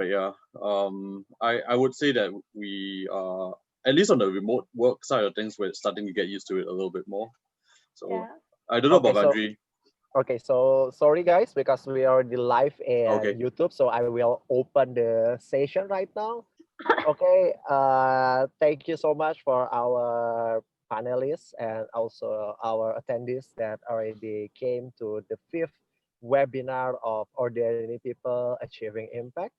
but yeah, I would say that we at least on the remote work side of things, we're starting to get used to it a little bit more. So Yeah. I don't know Okay, about so Vandri. sorry guys, because we are already live in Okay. YouTube, so I will open the session right now. Okay, thank you so much for our panelists and also our attendees that already came to the fifth webinar of Ordinary People Achieving Impact.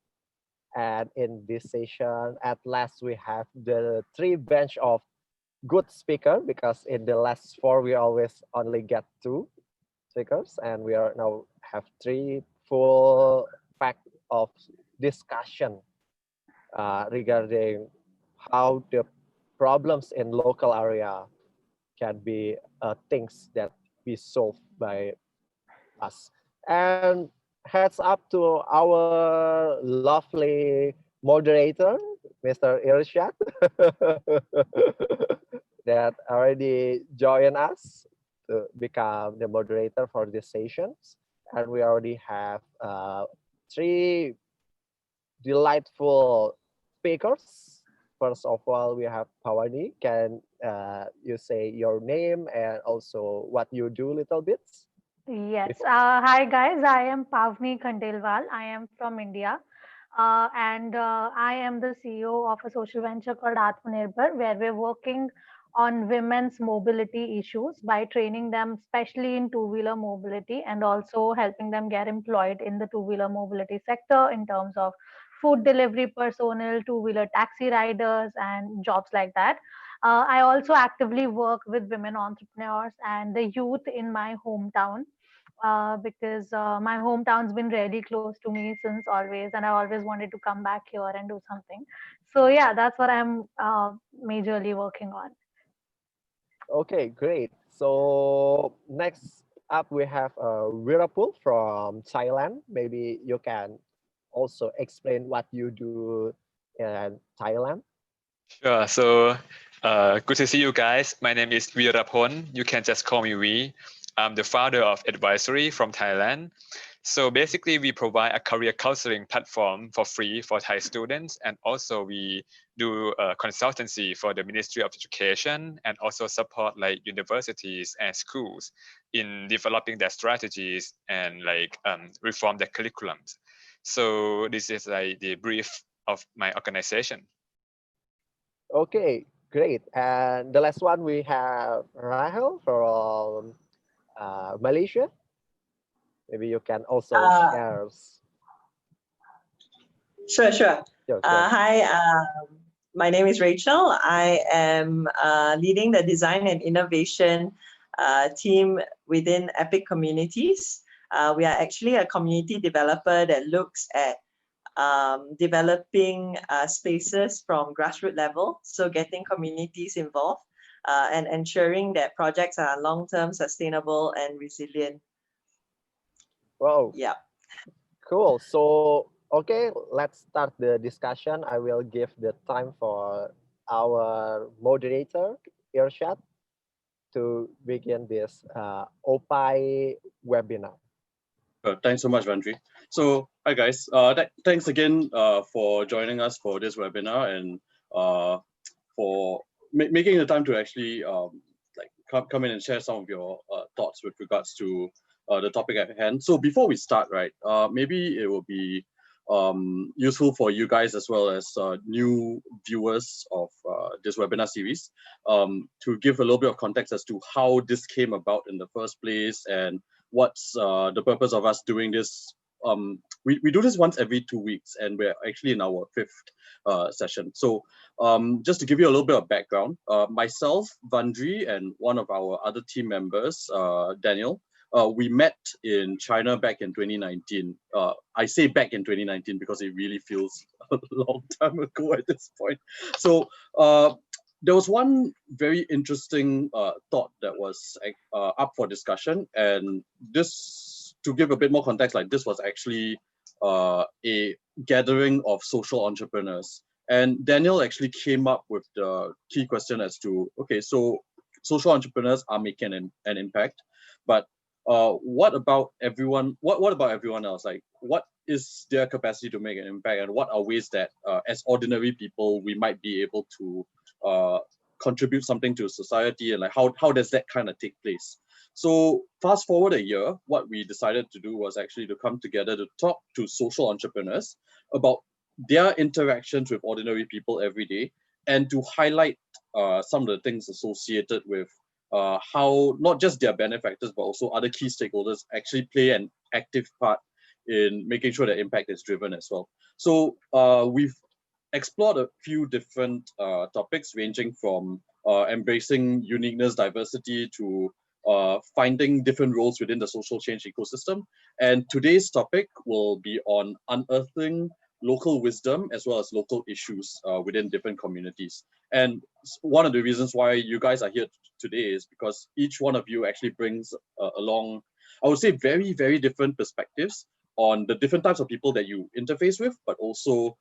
And in this session, at last we have the three bench of good speaker, because in the last four we always only get two speakers, and we are now have three full pack of discussion regarding how the problems in local area can be things that be solved by us. And heads up to our lovely moderator, Mr. Irshad, that already joined us to become the moderator for these sessions. And we already have three delightful speakers. First of all, we have Pawani. Can you say your name and also what you do little bits? Yes. Hi guys. I am Pavni Khandelwal. I am from India. And I am the CEO of a social venture called Atmanirbhar, where we're working on women's mobility issues by training them, especially in two-wheeler mobility, and also helping them get employed in the two-wheeler mobility sector in terms of food delivery personnel, two-wheeler taxi riders, and jobs like that. I also actively work with women entrepreneurs and the youth in my hometown, because my hometown's been really close to me since always, and I always wanted to come back here and do something. So yeah, that's what I'm majorly working on. Okay, great. So next up we have Virapul from Thailand. Maybe you can also explain what you do in Thailand. Sure. So, good to see you guys. My name is Virapon. You can just call me V. I'm the founder of Advisory from Thailand. So basically, we provide a career counseling platform for free for Thai students, and also we do consultancy for the Ministry of Education, and also support like universities and schools in developing their strategies and like reform their curriculums. So this is like the brief of my organization. Okay, great. And the last one we have Rahel from Malaysia. Maybe you can also share. Sure. Sure. Hi, my name is Rachel. I am leading the design and innovation team within Epic Communities. We are actually a community developer that looks at developing spaces from grassroots level, so getting communities involved and ensuring that projects are long-term, sustainable, and resilient. Wow. Yeah. Cool. So, okay, let's start the discussion. I will give the time for our moderator, Irshad, to begin this OPAI webinar. Thanks so much, Vandri. So, hi guys. Thanks again for joining us for this webinar and for making the time to actually come in and share some of your thoughts with regards to the topic at hand. So before we start, right, maybe it will be useful for you guys as well as new viewers of this webinar series to give a little bit of context as to how this came about in the first place and what's the purpose of us doing this. We do this once every 2 weeks, and we're actually in our fifth session. So just to give you a little bit of background, myself, Vandri, and one of our other team members, Daniel, we met in China back in 2019. I say back in 2019 because it really feels a long time ago at this point. So there was one very interesting thought that was up for discussion, and this, to give a bit more context, like this was actually a gathering of social entrepreneurs. And Daniel actually came up with the key question as to, okay, so social entrepreneurs are making an impact, but what about everyone? What about everyone else? Like, what is their capacity to make an impact, and what are ways that as ordinary people we might be able to contribute something to society, and like how does that kind of take place. So fast forward a year, what we decided to do was actually to come together to talk to social entrepreneurs about their interactions with ordinary people every day, and to highlight some of the things associated with how not just their benefactors but also other key stakeholders actually play an active part in making sure that impact is driven as well. So we've explored a few different topics ranging from embracing uniqueness, diversity, to finding different roles within the social change ecosystem. And today's topic will be on unearthing local wisdom as well as local issues within different communities. And one of the reasons why you guys are here today is because each one of you actually brings along, I would say, very, very different perspectives on the different types of people that you interface with, but also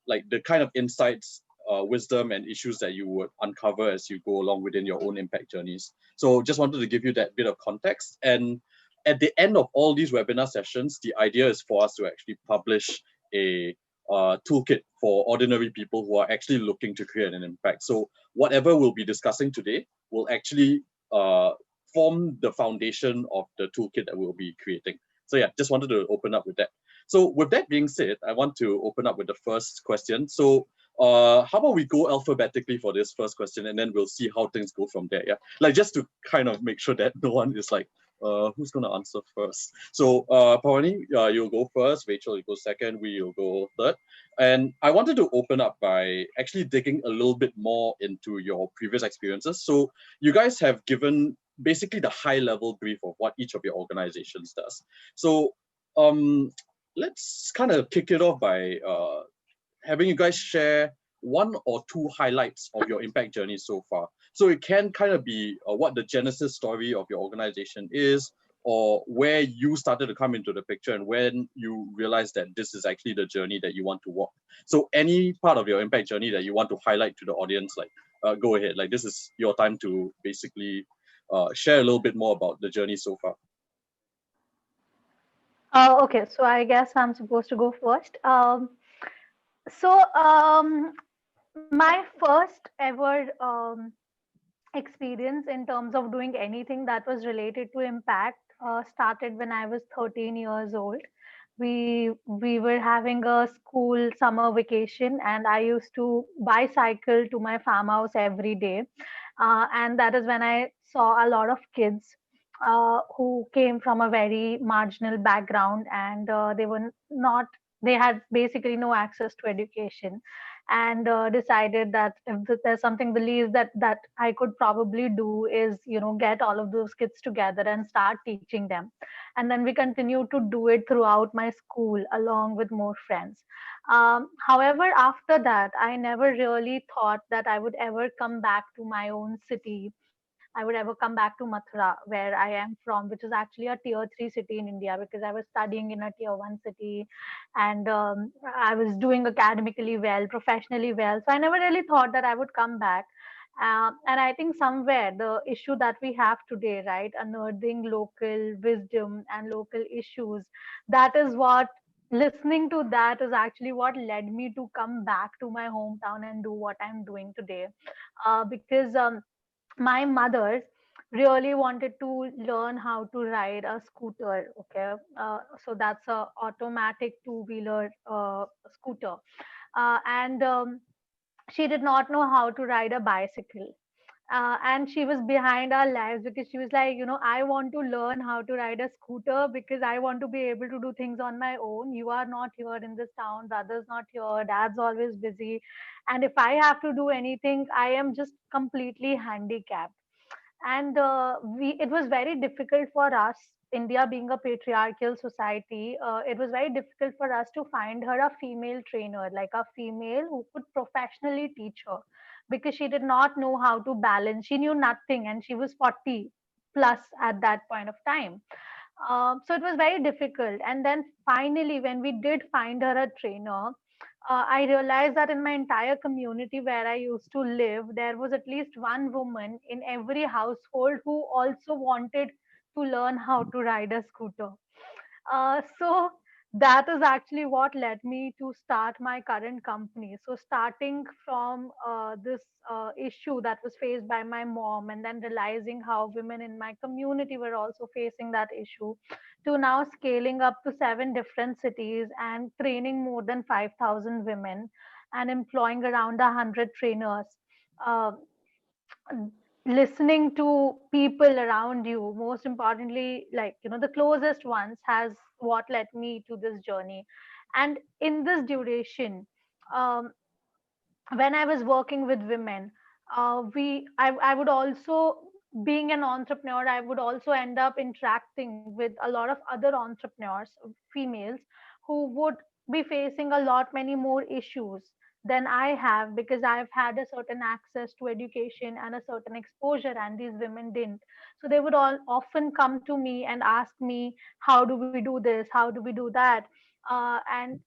like the kind of insights, wisdom, and issues that you would uncover as you go along within your own impact journeys. So just wanted to give you that bit of context. And at the end of all these webinar sessions, the idea is for us to actually publish a toolkit for ordinary people who are actually looking to create an impact. So whatever we'll be discussing today will actually form the foundation of the toolkit that we'll be creating. So yeah, just wanted to open up with that. So with that being said, I want to open up with the first question. So how about we go alphabetically for this first question, and then we'll see how things go from there. Yeah, like just to kind of make sure that no one is like, who's gonna answer first? So Pawani, you'll go first. Rachel, you go second. We'll go third. And I wanted to open up by actually digging a little bit more into your previous experiences. So you guys have given basically the high level brief of what each of your organizations does. So let's kind of kick it off by having you guys share one or two highlights of your impact journey so far. So it can kind of be what the genesis story of your organization is, or where you started to come into the picture and when you realized that this is actually the journey that you want to walk. So any part of your impact journey that you want to highlight to the audience, like go ahead, like this is your time to basically share a little bit more about the journey so far. Okay, so I guess I'm supposed to go first. So my first ever experience in terms of doing anything that was related to impact started when I was 13 years old. We were having a school summer vacation, and I used to bicycle to my farmhouse every day, and that is when I saw a lot of kids who came from a very marginal background, and they were not, they had basically no access to education, and decided that if there's something, believe that I could probably do is, get all of those kids together and start teaching them. And then we continue to do it throughout my school along with more friends. However, after that, I never really thought that I would ever come back to my own city. I would ever come back to Mathura, where I am from, which is actually a tier 3 city in India, because I was studying in a tier 1 city, and I was doing academically well, professionally well. So I never really thought that I would come back. And I think somewhere the issue that we have today, right, unearthing local wisdom and local issues, that is what, listening to that is actually what led me to come back to my hometown and do what I'm doing today. Because my mother really wanted to learn how to ride a scooter. Okay, so that's a automatic two-wheeler scooter, and she did not know how to ride a bicycle. And she was behind our lives, because she was like, I want to learn how to ride a scooter because I want to be able to do things on my own. You are not here in this town, brother's not here, dad's always busy, and if I have to do anything, I am just completely handicapped. And it was very difficult for us, India being a patriarchal society, it was very difficult for us to find her a female trainer, like a female who could professionally teach her, because she did not know how to balance, she knew nothing, and she was 40 plus at that point of time. So it was very difficult. And then finally, when we did find her a trainer, I realized that in my entire community where I used to live, there was at least one woman in every household who also wanted to learn how to ride a scooter. So that is actually what led me to start my current company. So starting from this issue that was faced by my mom, and then realizing how women in my community were also facing that issue, to now scaling up to 7 different cities and training more than 5,000 women and employing around 100 trainers. Uh, Listening to people around you, most importantly, like, the closest ones, has what led me to this journey. And in this duration, um, when I was working with women, I would also, being an entrepreneur, I would also end up interacting with a lot of other entrepreneurs, females, who would be facing a lot many more issues than I have, because I've had a certain access to education and a certain exposure, and these women didn't. So they would all often come to me and ask me, how do we do this? How do we do that? And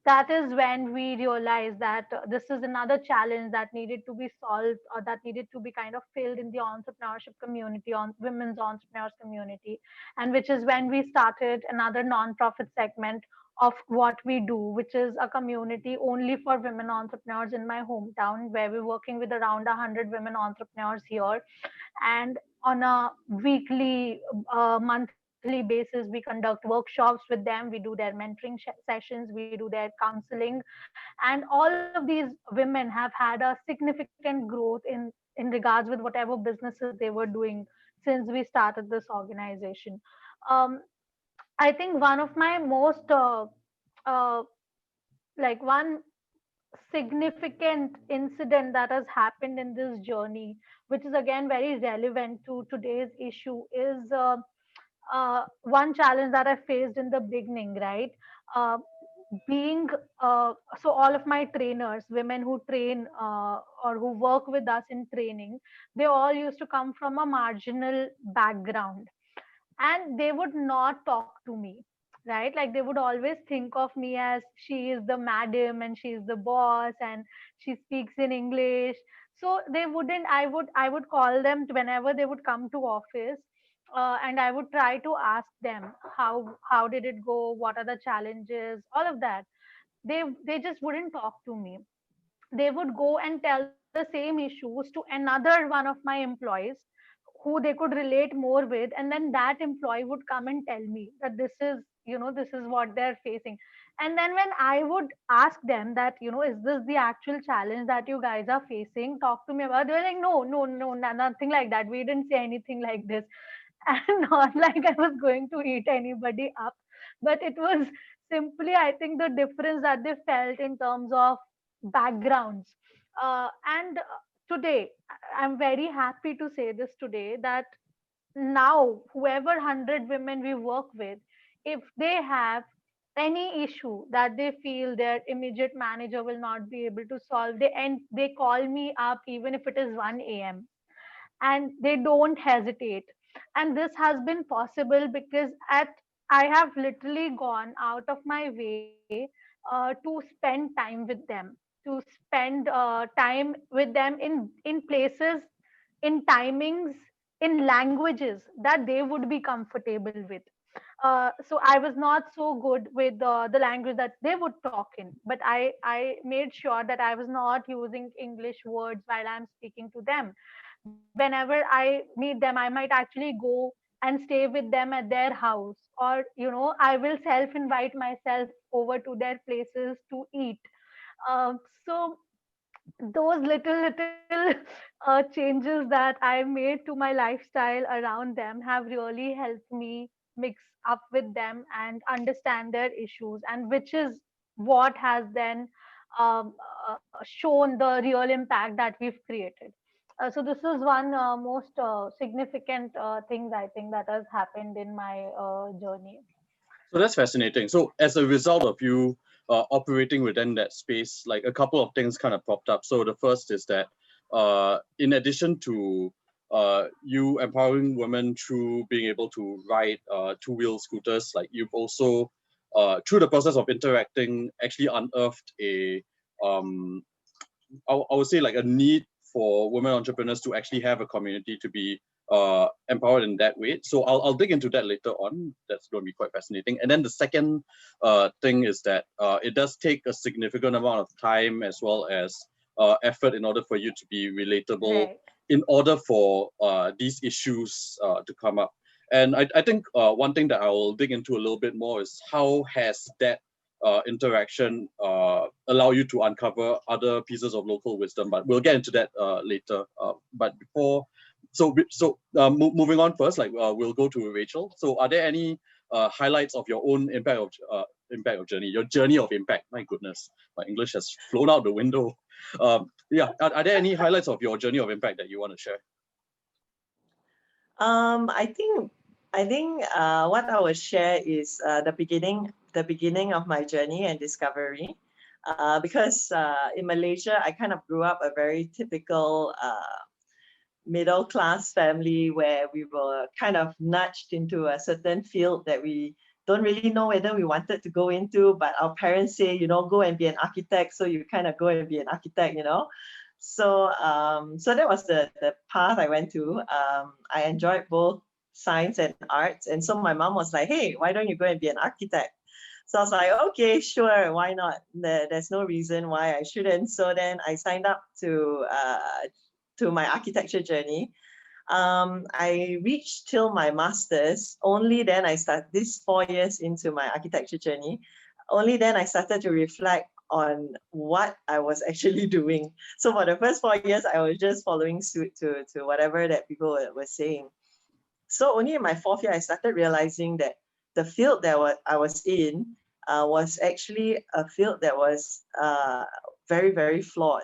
that is when we realized that this is another challenge that needed to be solved, or that needed to be kind of filled in the entrepreneurship community, on women's entrepreneurs community. And which is when we started another non-profit segment of what we do, which is a community only for women entrepreneurs in my hometown, where we're working with around 100 women entrepreneurs here. And on a weekly, monthly basis, we conduct workshops with them, we do their mentoring sessions, we do their counseling. And all of these women have had a significant growth in regards with whatever businesses they were doing since we started this organization. um, I think one of my most uh, like one significant incident that has happened in this journey, which is again very relevant to today's issue, is one challenge that I faced in the beginning, right? Uh, being So all of my trainers, women who train, or who work with us in training, they all used to come from a marginal background, and they would not talk to me, right? Like, they would always think of me as, she is the madam and she is the boss and she speaks in English. So they wouldn't I would call them whenever they would come to office, and I would try to ask them, how did it go, what are the challenges, all of that. They just wouldn't talk to me. They would go and tell the same issues to another one of my employees, who they could relate more with, and then that employee would come and tell me that this is what they're facing. And then when I would ask them that, is this the actual challenge that you guys are facing, talk to me about, they're like, no, no, no, nothing like that, we didn't say anything like this. And not like I was going to eat anybody up, but it was simply, I think, the difference that they felt in terms of backgrounds. And today, I'm very happy to say this today, that now whoever 100 women we work with, if they have any issue that they feel their immediate manager will not be able to solve, they call me up even if it is 1 a.m., and they don't hesitate. And this has been possible because at I have literally gone out of my way to spend time with them, to spend time with them in places, in timings, in languages that they would be comfortable with. So I was not so good with the language that they would talk in, but I made sure that I was not using English words while I'm speaking to them. Whenever I meet them, I might actually go and stay with them at their house, or I will self invite myself over to their places to eat. So those little changes that I made to my lifestyle around them have really helped me mix up with them and understand their issues, and which is what has then um, shown the real impact that we've created. So this is one most significant thing, I think, that has happened in my journey. So that's fascinating. So as a result of you operating within that space, like a couple of things kind of popped up. So the first is that in addition to you empowering women through being able to ride two-wheel scooters, like you've also, through the process of interacting, actually unearthed a, I would say, like a need for women entrepreneurs to actually have a community to be empowered in that way. So I'll dig into that later on. That's going to be quite fascinating. And then the second thing is that it does take a significant amount of time as well as effort in order for you to be relatable, Right. in order for these issues to come up. And I think one thing that I will dig into a little bit more is how has that interaction allow you to uncover other pieces of local wisdom, but we'll get into that later. But before, moving on first, like we'll go to Rachel. So are there any highlights of your own impact of journey, your journey of impact? My goodness, my English has flown out the window. Yeah, are there any highlights of your journey of impact that you want to share? I think what I will share is the beginning of my journey and discovery. Because in Malaysia, I kind of grew up a very typical middle class family where we were kind of nudged into a certain field that we don't really know whether we wanted to go into, but our parents say, you know, go and be an architect. So you kind of go and be an architect, you know. So so that was the path I went to. I enjoyed both science and arts. And so my mom was like, hey, why don't you go and be an architect? So I was like, okay, sure, why not? There's no reason why I shouldn't. So then I signed up to my architecture journey. I reached till my master's. Only then I started, this 4 years into my architecture journey, only then I started to reflect on what I was actually doing. So for the first 4 years, I was just following suit to whatever that people were saying. So only in my 4th year, I started realizing that the field that I was in was actually a field that was very, very flawed.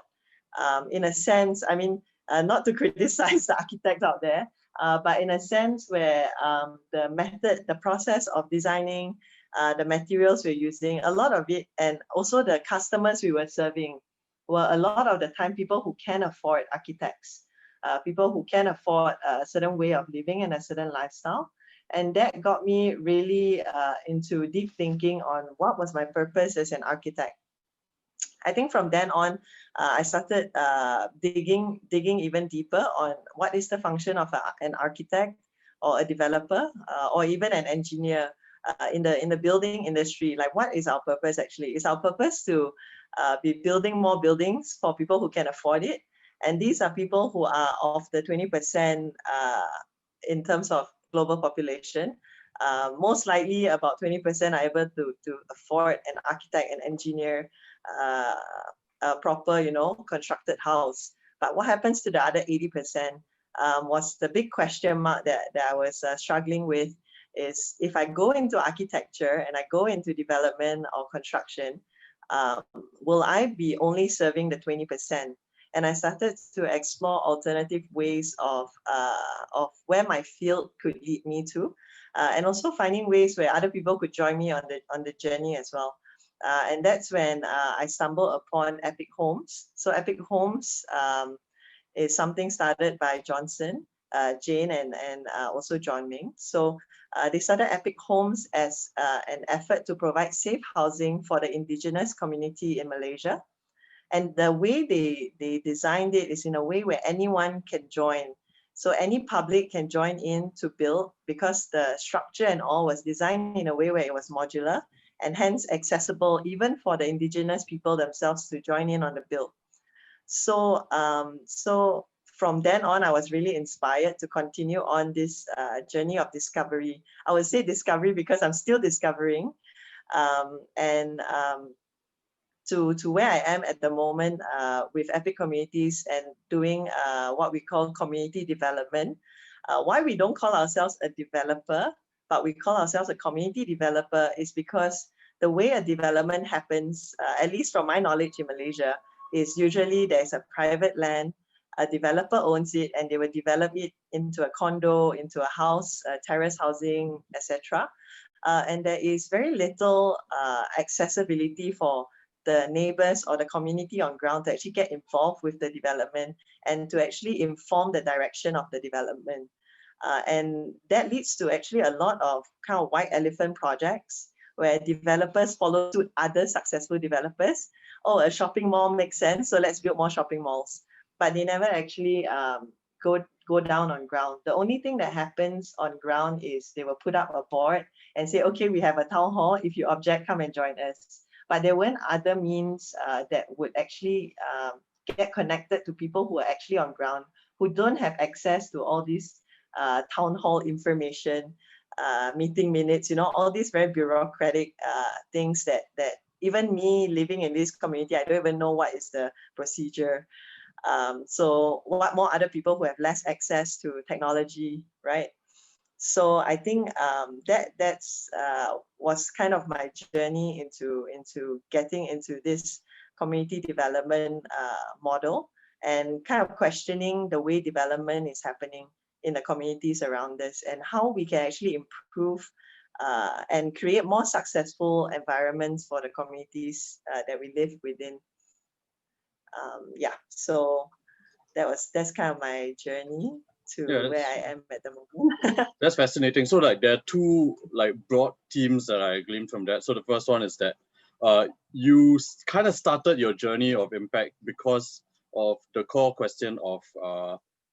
In a sense, I mean, not to criticize the architects out there, but in a sense where the method, the process of designing, the materials we're using, a lot of it, and also the customers we were serving were a lot of the time people who can afford architects, people who can afford a certain way of living and a certain lifestyle. And that got me really into deep thinking on what was my purpose as an architect. I think from then on, I started digging even deeper on what is the function of an architect or a developer or even an engineer in the building industry. Like, what is our purpose actually? Is our purpose to be building more buildings for people who can afford it? And these are people who are of the 20% in terms of global population. Most likely about 20% are able to afford an architect and engineer a proper, you know, constructed house. But what happens to the other 80% was the big question mark that I was struggling with. Is if I go into architecture and I go into development or construction, will I be only serving the 20%? And I started to explore alternative ways of where my field could lead me to, and also finding ways where other people could join me on the journey as well. And that's when I stumbled upon Epic Homes. So Epic Homes is something started by Johnson, Jane, and also John Ming. So they started Epic Homes as an effort to provide safe housing for the indigenous community in Malaysia. And the way they designed it is in a way where anyone can join. So any public can join in to build, because the structure and all was designed in a way where it was modular and hence accessible even for the indigenous people themselves to join in on the build. So, so from then on, I was really inspired to continue on this journey of discovery. I would say discovery because I'm still discovering. To where I am at the moment with Epic Communities and doing what we call community development. Why we don't call ourselves a developer, but we call ourselves a community developer is because the way a development happens, at least from my knowledge in Malaysia, is usually there's a private land, a developer owns it, and they will develop it into a condo, into a house, terrace housing, etc. And there is very little accessibility for the neighbors or the community on ground to actually get involved with the development and to actually inform the direction of the development. And that leads to actually a lot of kind of white elephant projects where developers follow suit other successful developers. Oh, a shopping mall makes sense, so let's build more shopping malls. But they never actually go go down on ground. The only thing that happens on ground is they will put up a board and say, okay, we have a town hall. If you object, come and join us. But there weren't other means that would actually get connected to people who are actually on ground, who don't have access to all these town hall information, meeting minutes, all these very bureaucratic things that even me living in this community, I don't even know what is the procedure. So what more other people who have less access to technology, right? So I think that's was kind of my journey into getting into this community development model, and kind of questioning the way development is happening in the communities around us, and how we can actually improve and create more successful environments for the communities that we live within. Yeah, so that's kind of my journey to where I am at the moment. That's fascinating. So like there are two like broad themes that I gleaned from that. So the first one is that you kind of started your journey of impact because of the core question of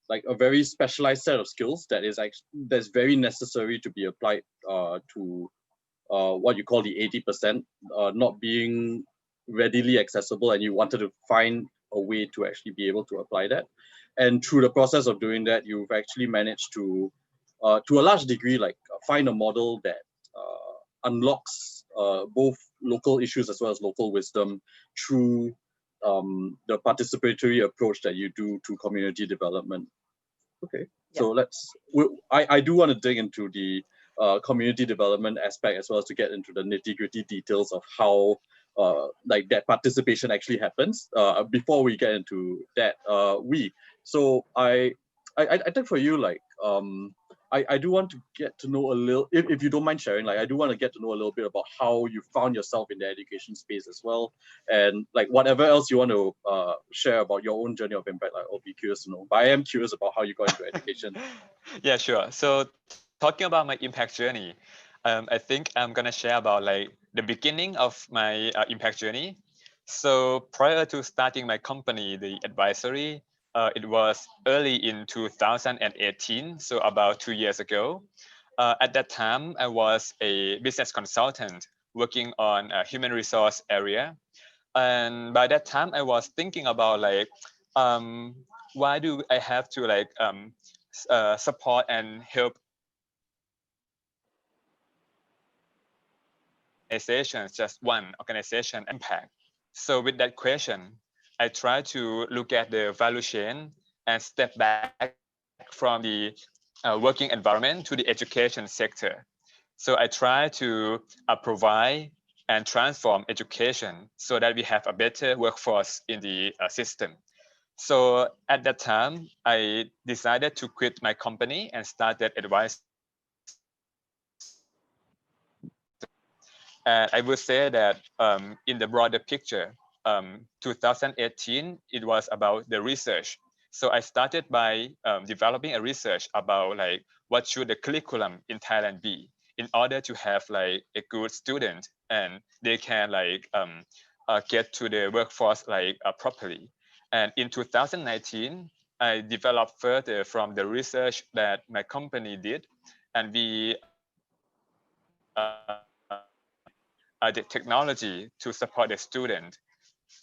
like a very specialized set of skills that's very necessary to be applied to what you call the 80% not being readily accessible, and you wanted to find a way to actually be able to apply that. And through the process of doing that, you've actually managed to a large degree, like find a model that unlocks both local issues as well as local wisdom through the participatory approach that you do to community development. Okay, so I do want to dig into the community development aspect as well as to get into the nitty-gritty details of how like that participation actually happens. Before we get into that, so I think for you, like I do want to get to know a little, if you don't mind sharing, like I do want to get to know a little bit about how you found yourself in the education space as well, and like whatever else you want to share about your own journey of impact, like I'll be curious to know. But I am curious about how you got into education. Yeah, sure. So talking about my impact journey, I think I'm gonna share about like the beginning of my impact journey. So prior to starting my company, the advisory, it was early in 2018, so about 2 years ago. At that time, I was a business consultant working on a human resource area. And by that time, I was thinking about like, why do I have to like support and help organizations, just one organization impact? So with that question, I try to look at the value chain and step back from the working environment to the education sector. So I try to provide and transform education so that we have a better workforce in the system. So at that time, I decided to quit my company and started advising. And I would say that in the broader picture, 2018, it was about the research. So I started by developing a research about like what should the curriculum in Thailand be in order to have like a good student and they can like get to the workforce like properly. And in 2019, I developed further from the research that my company did, and we the technology to support the student.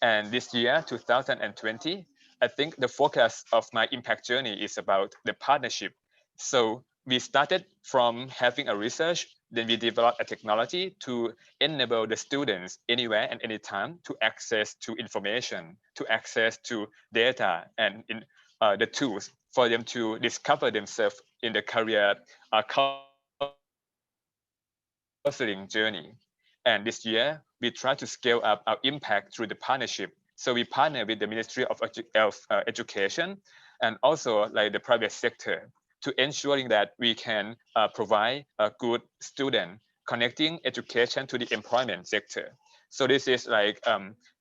And this year, 2020, I think the focus of my impact journey is about the partnership. So we started from having a research, then we developed a technology to enable the students anywhere and anytime to access to information, to access to data and in, the tools for them to discover themselves in the career counseling journey. And this year, we try to scale up our impact through the partnership. So we partner with the Ministry of Education and also like the private sector to ensuring that we can provide a good student connecting education to the employment sector. So this is like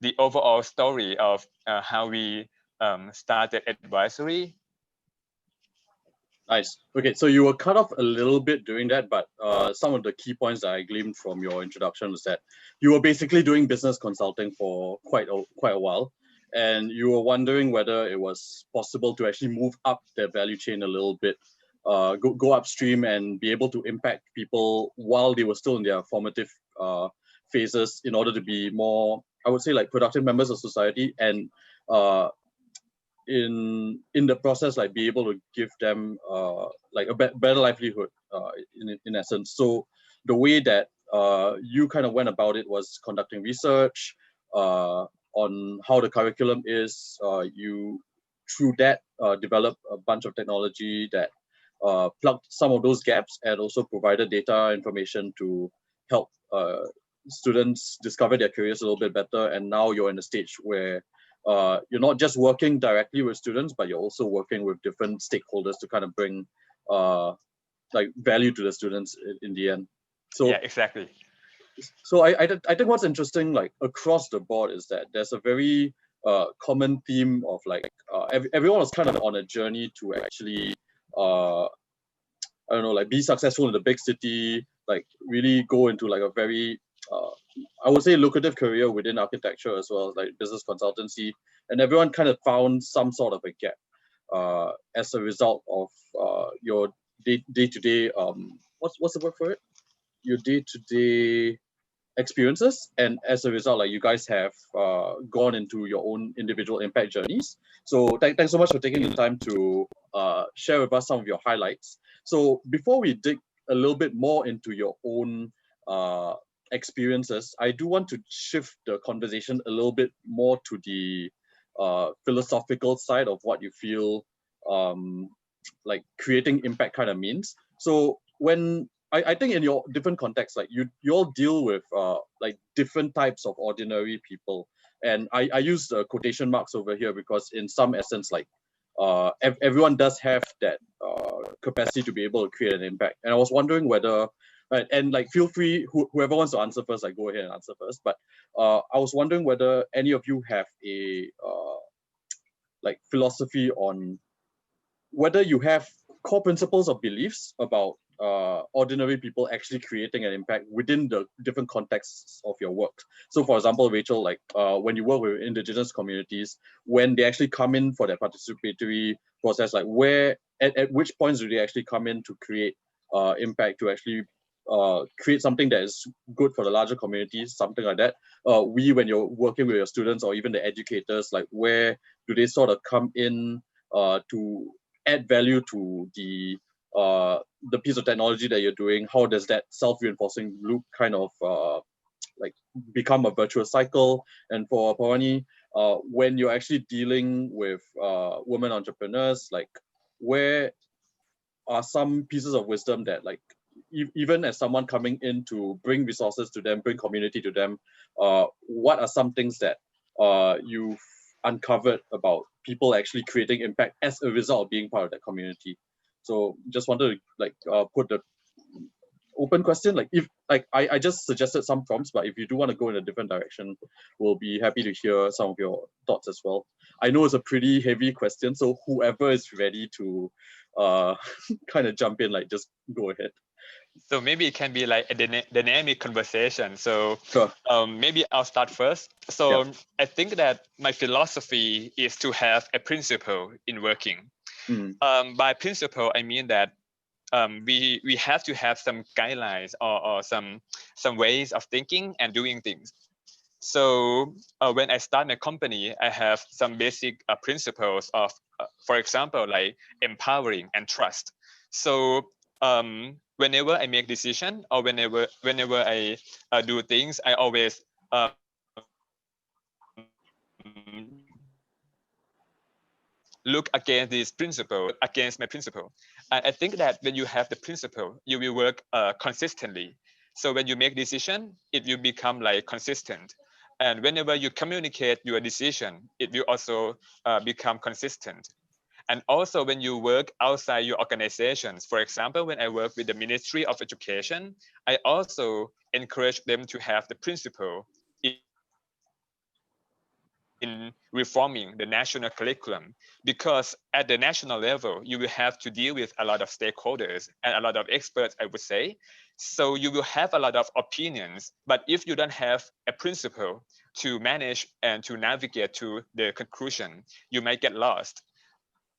the overall story of how we started advisory. Nice. Okay, so you were cut off a little bit doing that, but some of the key points that I gleaned from your introduction was that you were basically doing business consulting for quite a while, and you were wondering whether it was possible to actually move up their value chain a little bit, go upstream and be able to impact people while they were still in their formative phases in order to be more, I would say, like productive members of society, and in the process, like be able to give them like a better livelihood in essence. So the way that you kind of went about it was conducting research on how the curriculum is. You through that developed a bunch of technology that plugged some of those gaps and also provided data information to help students discover their careers a little bit better. And now you're in a stage where you're not just working directly with students, but you're also working with different stakeholders to kind of bring like value to the students in the end. So yeah, exactly. So I think what's interesting, like across the board, is that there's a very common theme of like everyone was kind of on a journey to actually I don't know, like be successful in the big city, like really go into like a very I would say lucrative career within architecture as well as like business consultancy, and everyone kind of found some sort of a gap as a result of your day to day what's the word for it? Your day to day experiences, and as a result, like you guys have gone into your own individual impact journeys. So thanks so much for taking the time to share with us some of your highlights. So before we dig a little bit more into your own experiences, I do want to shift the conversation a little bit more to the philosophical side of what you feel like creating impact kind of means. So when I think in your different contexts, like you all deal with like different types of ordinary people, and I use the quotation marks over here because in some essence, like everyone does have that capacity to be able to create an impact. And I was wondering whether, and like feel free, whoever wants to answer first, like go ahead and answer first. But I was wondering whether any of you have a like philosophy on whether you have core principles or beliefs about ordinary people actually creating an impact within the different contexts of your work. So for example, Rachel, like when you work with indigenous communities, when they actually come in for their participatory process, like where, at which points do they actually come in to create impact, to actually create something that is good for the larger communities, something like that. When you're working with your students or even the educators, like where do they sort of come in to add value to the piece of technology that you're doing? How does that self-reinforcing loop kind of like become a virtuous cycle? And for Pawani, when you're actually dealing with women entrepreneurs, like where are some pieces of wisdom that like even as someone coming in to bring resources to them, bring community to them, what are some things that you've uncovered about people actually creating impact as a result of being part of that community? So just wanted to like put the open question, like if like I just suggested some prompts, but if you do want to go in a different direction, we'll be happy to hear some of your thoughts as well. I know it's a pretty heavy question, so whoever is ready to kind of jump in, like just go ahead. So maybe it can be like a dynamic conversation. So Sure. maybe I'll start first. So Yeah. I think that my philosophy is to have a principle in working. By principle, I mean that we have to have some guidelines or some ways of thinking and doing things. So when I start my company, I have some basic principles of, for example, like empowering and trust. So whenever I make decision or whenever I do things, I always look against this principle, against my principle. And I think that when you have the principle, you will work consistently. So when you make decision, it will become like consistent. And whenever you communicate your decision, it will also become consistent. And also when you work outside your organizations, for example, when I work with the Ministry of Education, I also encourage them to have the principle in in reforming the national curriculum, because at the national level, you will have to deal with a lot of stakeholders and a lot of experts, I would say. So you will have a lot of opinions, but if you don't have a principle to manage and to navigate to the conclusion, you might get lost.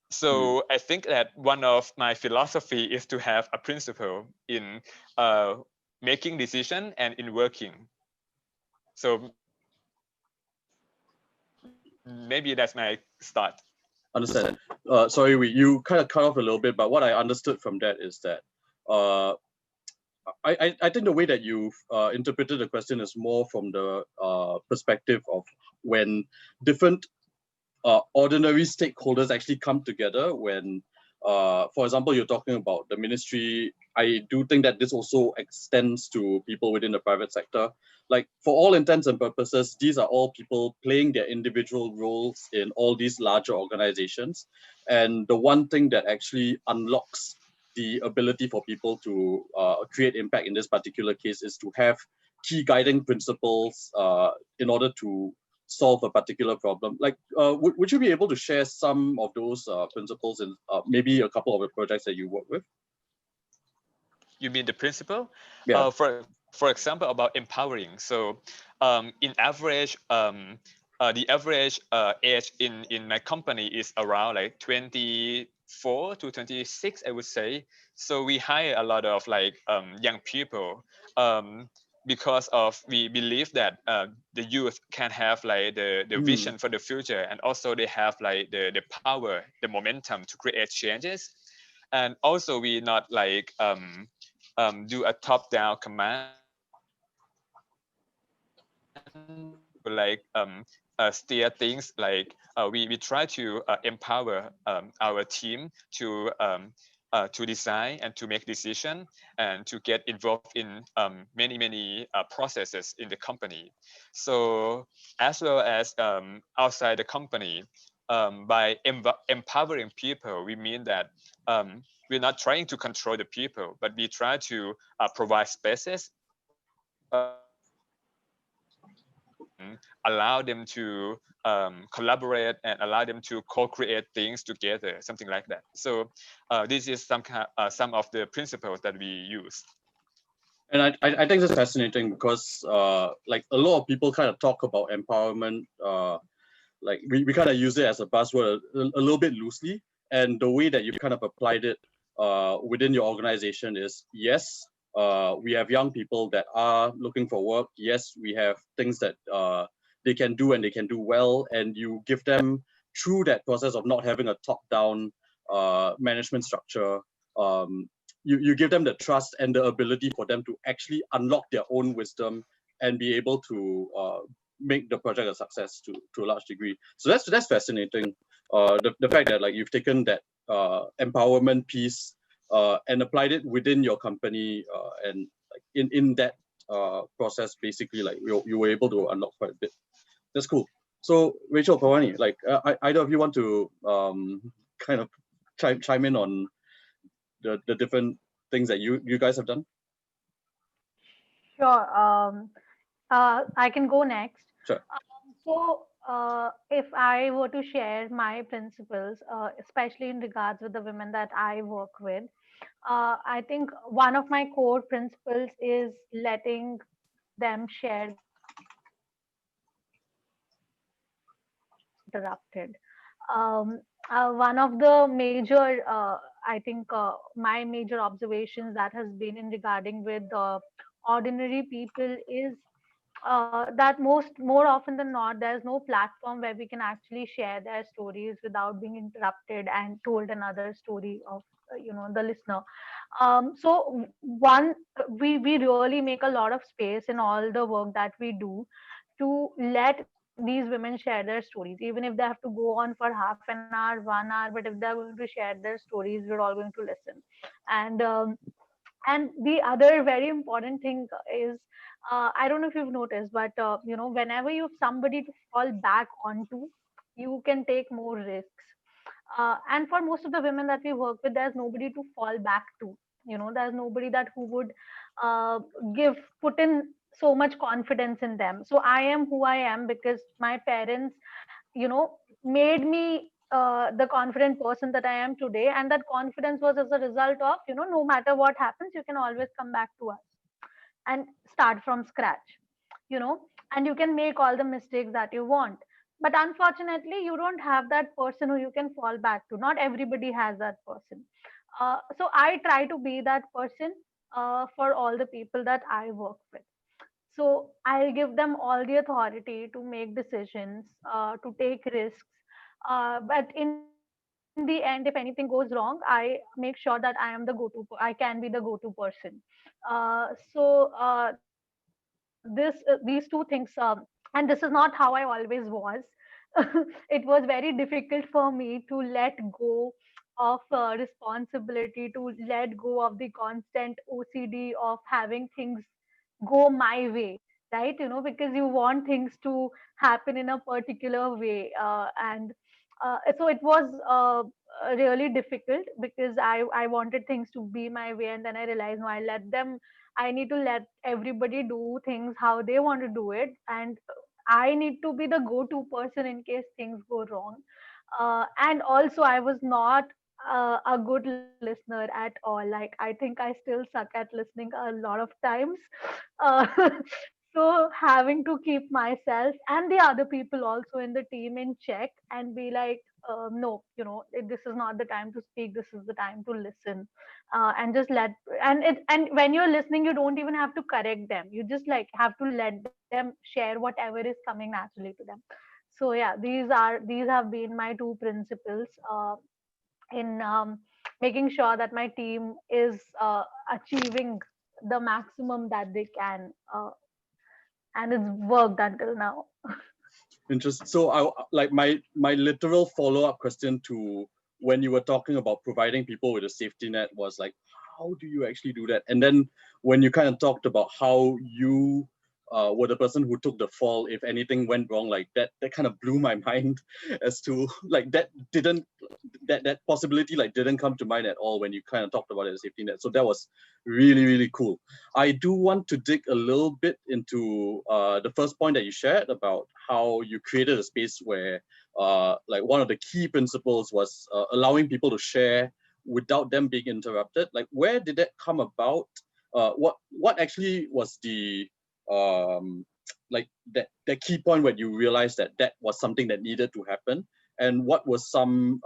So I think that one of my philosophy is to have a principle in making decision and in working. So maybe that's my start. Understand. Sorry, you kind of cut off a little bit, but what I understood from that is that uh, I think the way that you've interpreted the question is more from the perspective of when different ordinary stakeholders actually come together. When, for example, you're talking about the ministry, I do think that this also extends to people within the private sector. Like, for all intents and purposes, these are all people playing their individual roles in all these larger organizations. And the one thing that actually unlocks the ability for people to create impact in this particular case is to have key guiding principles in order to solve a particular problem. Like, would you be able to share some of those principles and maybe a couple of the projects that you work with? You mean the principle? Yeah. For example, about empowering. So in average, the average age in my company is around like 24 to 26, I would say. So we hire a lot of like young people because of we believe that the youth can have like the vision for the future, and also they have like the power, the momentum to create changes. And also we not like do a top-down command like steer things. Like we try to empower our team to design and to make decision and to get involved in many processes in the company. So as well as outside the company, by empowering people, we mean that we're not trying to control the people, but we try to provide spaces, allow them to collaborate and allow them to co-create things together, something like that. So this is some of the principles that we use. And I think that's fascinating because like a lot of people kind of talk about empowerment, like we kind of use it as a buzzword a little bit loosely. And the way that you've kind of applied it within your organization is, yes, we have young people that are looking for work. Yes, we have things that they can do and they can do well. And you give them, through that process of not having a top-down management structure, you give them the trust and the ability for them to actually unlock their own wisdom and be able to make the project a success to a large degree. So that's fascinating. The fact that like you've taken that empowerment piece and applied it within your company, and like in that process, basically like you were able to unlock quite a bit. That's cool. So Rachel, Pawani, like either of you want to kind of chime in on the different things that you guys have done? Sure. I can go next. Sure. If I were to share my principles, especially in regards with the women that I work with, I think one of my core principles is letting them share their stories uninterrupted. One of the major, I think, my major observations that has been in regarding with ordinary people is that more often than not, there's no platform where we can actually share their stories without being interrupted and told another story of the listener. One, we really make a lot of space in all the work that we do to let these women share their stories, even if they have to go on for half an hour, 1 hour. But if they're going to share their stories, we're all going to listen. And um, and the other very important thing is, I don't know if you've noticed, but whenever you have somebody to fall back onto, you can take more risks. And for most of the women that we work with, there's nobody to fall back to. There's nobody that who would uh, give put in so much confidence in them. So I am who I am because my parents made me the confident person that I am today. And that confidence was as a result of, no matter what happens, you can always come back to us and start from scratch, you know, and you can make all the mistakes that you want. But unfortunately, you don't have that person who you can fall back to. Not everybody has that person. So I try to be that person for all the people that I work with. So I'll give them all the authority to make decisions, to take risks. But in the end, if anything goes wrong, I make sure that I am the go-to. I can be the go-to person. These two things, and this is not how I always was. It was very difficult for me to let go of responsibility, to let go of the constant OCD of having things go my way, right? Because you want things to happen in a particular way. And So it was really difficult because I wanted things to be my way. And then I realized, no, I need to let everybody do things how they want to do it. And I need to be the go-to person in case things go wrong. And also, I was not a good listener at all. Like, I think I still suck at listening a lot of times. Uh, so, having to keep myself and the other people also in the team in check and be like, no, this is not the time to speak. This is the time to listen, and just let. And when you're listening, you don't even have to correct them. You just like have to let them share whatever is coming naturally to them. So yeah, these have been my two principles in making sure that my team is achieving the maximum that they can, and it's worked until now. Interesting. So I like my literal follow-up question to when you were talking about providing people with a safety net was like, how do you actually do that? And then when you kind of talked about how you were the person who took the fall if anything went wrong, like that kind of blew my mind as to like that possibility like didn't come to mind at all when you kind of talked about it as safety net. So that was really, really cool. I do want to dig a little bit into the first point that you shared about how you created a space where like one of the key principles was allowing people to share without them being interrupted. Like, where did that come about? What actually was the like that key point where you realized that was something that needed to happen? And what was some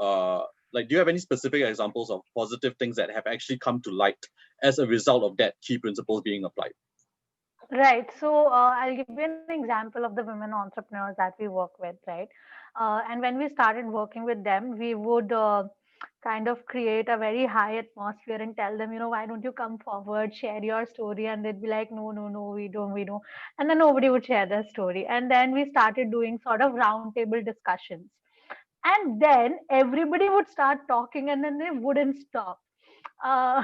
like, do you have any specific examples of positive things that have actually come to light as a result of that key principles being applied? Right. So I'll give you an example of the women entrepreneurs that we work with, right? And when we started working with them, we would kind of create a very high atmosphere and tell them, why don't you come forward, share your story? And they'd be like, no, no, no, we don't. And then nobody would share their story. And then we started doing sort of roundtable discussions. And then everybody would start talking and then they wouldn't stop. Uh,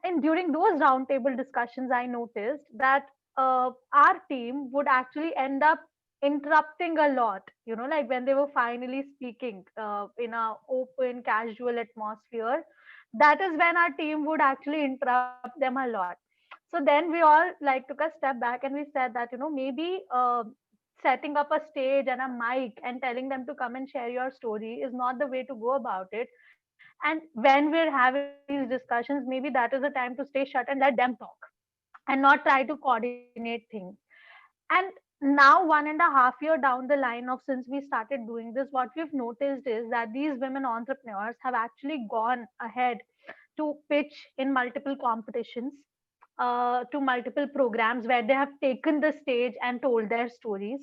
and during those roundtable discussions, I noticed that our team would actually end up interrupting a lot. Like when they were finally speaking in a open, casual atmosphere, that is when our team would actually interrupt them a lot. So then we all like took a step back and we said that maybe setting up a stage and a mic and telling them to come and share your story is not the way to go about it. And when we're having these discussions, maybe that is the time to stay shut and let them talk and not try to coordinate things. And now, 1.5 year down the line of since we started doing this, what we've noticed is that these women entrepreneurs have actually gone ahead to pitch in multiple competitions, to multiple programs where they have taken the stage and told their stories.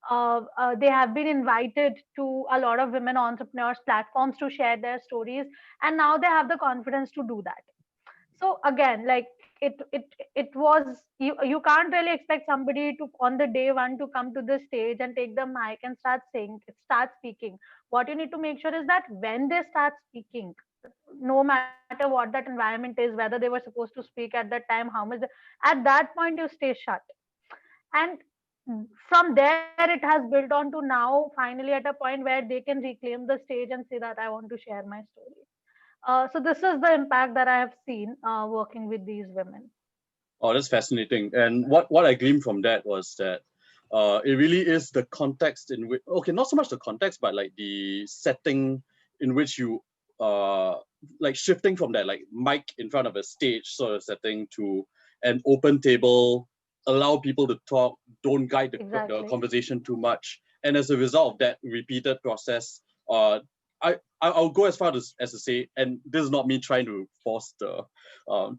They have been invited to a lot of women entrepreneurs platforms to share their stories, and now they have the confidence to do that. So again, like it was, you can't really expect somebody to on the day one to come to the stage and take the mic and start speaking. What you need to make sure is that when they start speaking, no matter what that environment is, whether they were supposed to speak at that time, how much at that point you stay shut. And from there it has built on to now finally at a point where they can reclaim the stage and say that I want to share my story. So this is the impact that I have seen working with these women. Oh, that's fascinating. And what I gleaned from that was that it really is the context in which, okay, not so much the context, but like the setting in which you like shifting from that like mic in front of a stage sort of setting to an open table, allow people to talk, don't guide the Exactly. conversation too much. And as a result of that repeated process, I'll go as far as to say, and this is not me trying to force the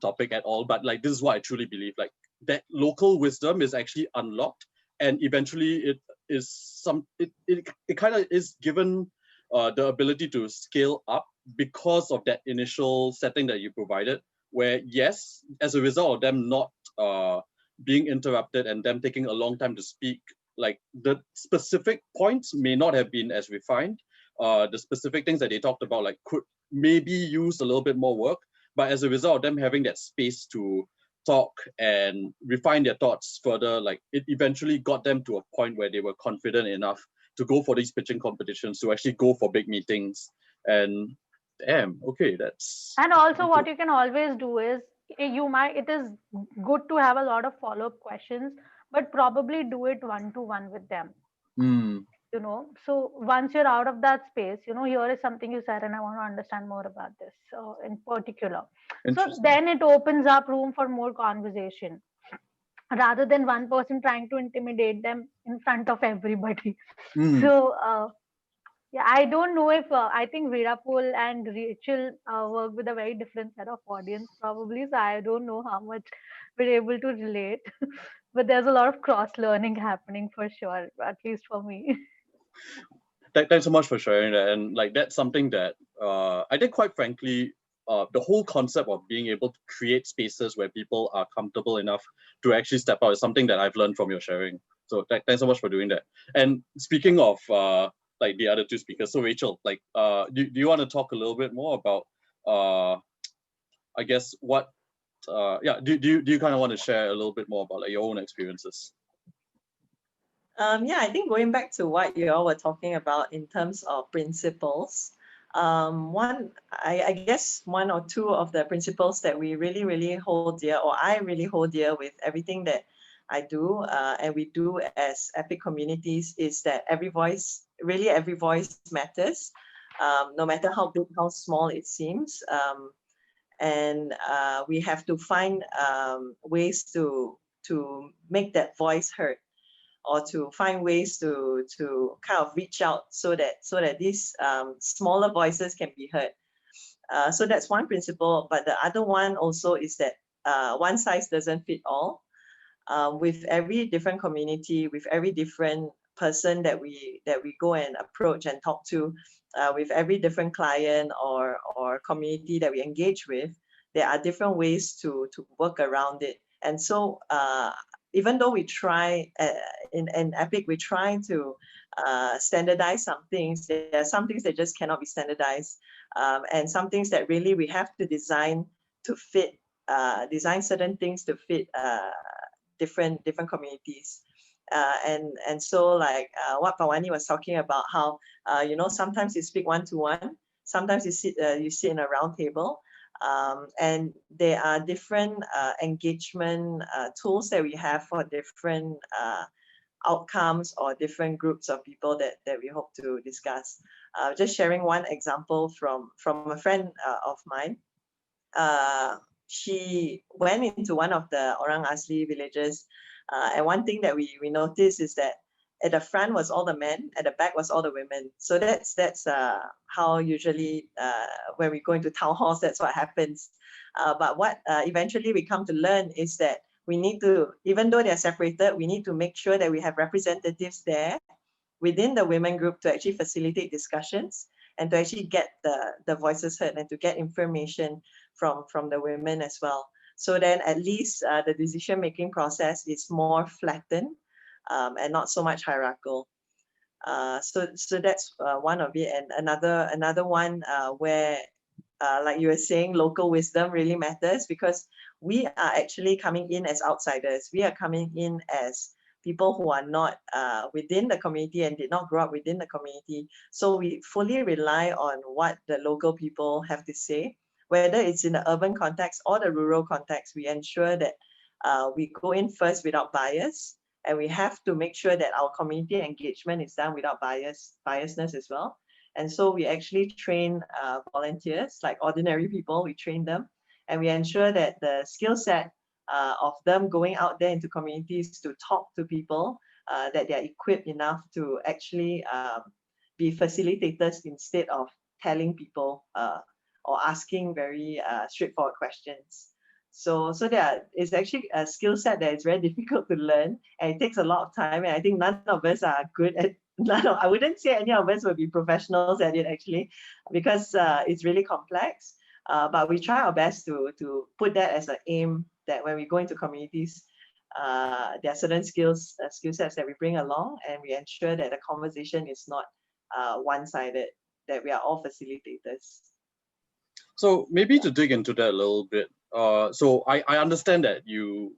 topic at all, but like this is what I truly believe, like that local wisdom is actually unlocked, and eventually it is it kind of is given the ability to scale up because of that initial setting that you provided, where yes, as a result of them not being interrupted and them taking a long time to speak, like the specific points may not have been as refined. The specific things that they talked about like could maybe use a little bit more work, but as a result of them having that space to talk and refine their thoughts further, like it eventually got them to a point where they were confident enough to go for these pitching competitions, to actually go for big meetings. And damn, okay, that's And also what you can always do is it is good to have a lot of follow-up questions, but probably do it one-to-one with them. So once you're out of that space, here is something you said and I want to understand more about this in particular. So then it opens up room for more conversation rather than one person trying to intimidate them in front of everybody. So yeah, I don't know if I think Virapul and Rachel work with a very different set of audience probably. So I don't know how much we're able to relate, but there's a lot of cross learning happening for sure, at least for me. Thanks so much for sharing that. And like that's something that I think, quite frankly, the whole concept of being able to create spaces where people are comfortable enough to actually step out is something that I've learned from your sharing. So thanks so much for doing that. And speaking of like the other two speakers, so Rachel, like do you want to talk a little bit more about I guess what do you kind of want to share a little bit more about like your own experiences? Yeah, I think going back to what you all were talking about in terms of principles, I guess one or two of the principles that we really, really hold dear, or I really hold dear with everything that I do and we do as Epic communities, is that every voice matters, no matter how big, how small it seems. And we have to find ways to make that voice heard, or to find ways to kind of reach out so that these smaller voices can be heard. So that's one principle. But the other one also is that one size doesn't fit all. With every different community, with every different person that we go and approach and talk to, with every different client or community that we engage with, there are different ways to work around it. And so even though we try in Epic, we try to standardize some things, there are some things that just cannot be standardized, and some things that really we have to design to fit, design certain things to fit different communities. And so like what Pawani was talking about, how sometimes you speak one-to-one, sometimes you sit in a round table, and there are different engagement tools that we have for different outcomes or different groups of people that we hope to discuss. Just sharing one example from a friend of mine. She went into one of the Orang Asli villages, and one thing that we noticed is that at the front was all the men, at the back was all the women. So that's how usually when we go into town halls, that's what happens. But what eventually we come to learn is that we need to, even though they're separated, we need to make sure that we have representatives there within the women group to actually facilitate discussions and to actually get the voices heard and to get information from the women as well. So then at least the decision-making process is more flattened and not so much hierarchical. So that's one of it. And another one where, like you were saying, local wisdom really matters, because we are actually coming in as outsiders. We are coming in as people who are not within the community and did not grow up within the community. So we fully rely on what the local people have to say, whether it's in the urban context or the rural context. We ensure that we go in first without bias, and we have to make sure that our community engagement is done without biasness as well. And so we actually train volunteers, like ordinary people, we train them, and we ensure that the skill set of them going out there into communities to talk to people, that they're equipped enough to actually be facilitators instead of telling people or asking very straightforward questions. So it's actually a skill set that is very difficult to learn, and it takes a lot of time. And I think none of us are good at. I wouldn't say any of us would be professionals at it actually, because it's really complex. But we try our best to put that as an aim, that when we go into communities, there are certain skill sets that we bring along, and we ensure that the conversation is not one-sided, that we are all facilitators. So maybe to dig into that a little bit, so I understand that you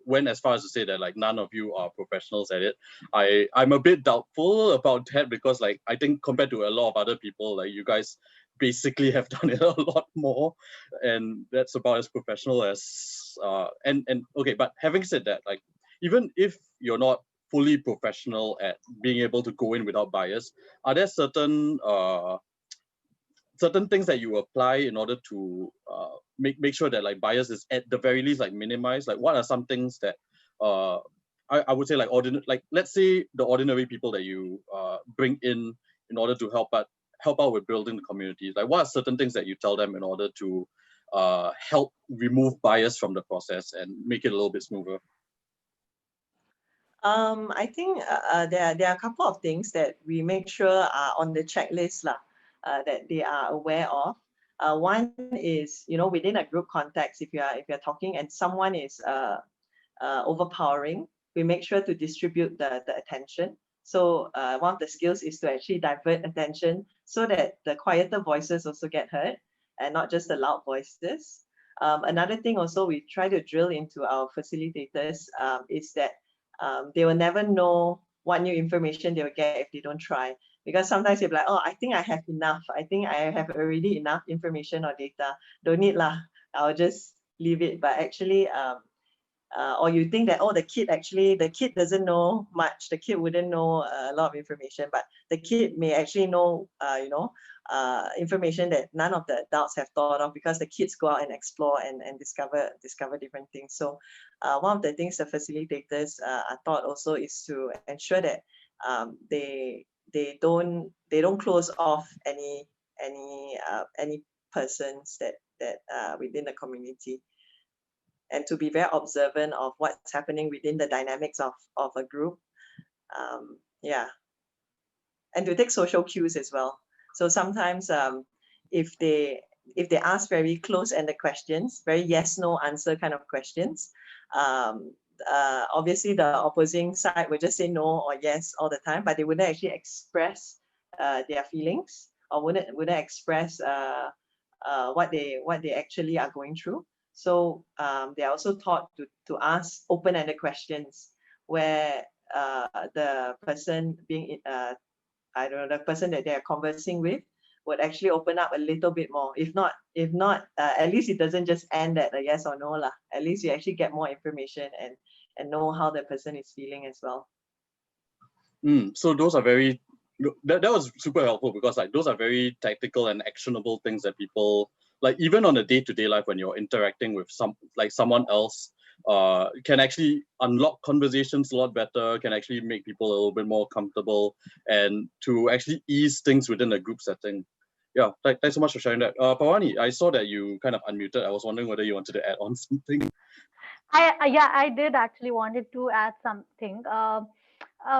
went as far as to say that like none of you are professionals at it. I'm a bit doubtful about that, because like I think compared to a lot of other people, like you guys basically have done it a lot more, and that's about as professional as and okay. But having said that, like even if you're not fully professional at being able to go in without bias, are there certain things that you apply in order to make sure that like bias is at the very least like minimized? Like what are some things that I would say like let's say the ordinary people that you bring in order to help out with building the community, like what are certain things that you tell them in order to help remove bias from the process and make it a little bit smoother? I think there are a couple of things that we make sure are on the checklist that they are aware of. One is, within a group context, if you're talking and someone is overpowering, we make sure to distribute the attention. So one of the skills is to actually divert attention so that the quieter voices also get heard and not just the loud voices. Another thing also we try to drill into our facilitators is that they will never know what new information they will get if they don't try. Because sometimes they'll be like, oh, I think I have enough. I think I have already enough information or data. Don't need lah. I'll just leave it. But actually, or you think that, oh, the kid doesn't know much. The kid wouldn't know a lot of information, but the kid may actually know, information that none of the adults have thought of, because the kids go out and explore and discover different things. So one of the things the facilitators are taught also is to ensure that they don't close off any persons that within the community, and to be very observant of what's happening within the dynamics of a group. Yeah, and to take social cues as well. So sometimes if they ask very close-ended questions, very yes/no answer kind of questions, obviously the opposing side would just say no or yes all the time, but they wouldn't actually express their feelings, or wouldn't express what they actually are going through. So they are also taught to ask open-ended questions, where the person being the person that they are conversing with would actually open up a little bit more. If not, at least it doesn't just end at a yes or no lah. At least you actually get more information and know how the person is feeling as well. So those are very, that was super helpful, because like those are very tactical and actionable things that people, like even on a day-to-day life when you're interacting with someone else, can actually unlock conversations a lot better, can actually make people a little bit more comfortable, and to actually ease things within a group setting. Yeah, thanks so much for sharing that. Pawani, I saw that you kind of unmuted. I was wondering whether you wanted to add on something. I did actually wanted to add something.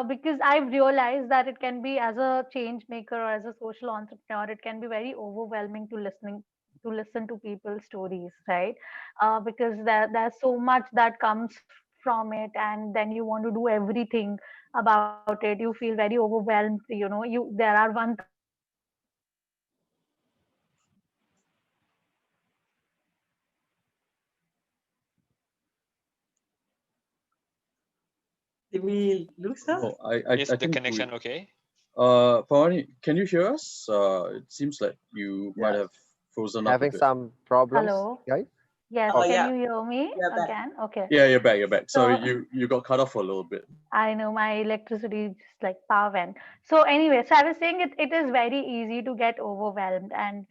Because I've realized that it can be, as a change maker or as a social entrepreneur, it can be very overwhelming to listen to people's stories, right? Because there's so much that comes from it, and then you want to do everything about it. You feel very overwhelmed. There are 1,000 things that you want to do at once, and you feel very overwhelmed. Did we lose her? Oh, I Is the think connection okay? Pawani, can you hear us? It seems like you might have frozen up a Having bit. some problems, Hello. guys. Yes, Oh, can yeah. you hear me You're back. again? Okay. Yeah, you're back. You're back. Sorry, So you got cut off for a little bit. I know my electricity just like power went. So anyway, so I was saying it is very easy to get overwhelmed. And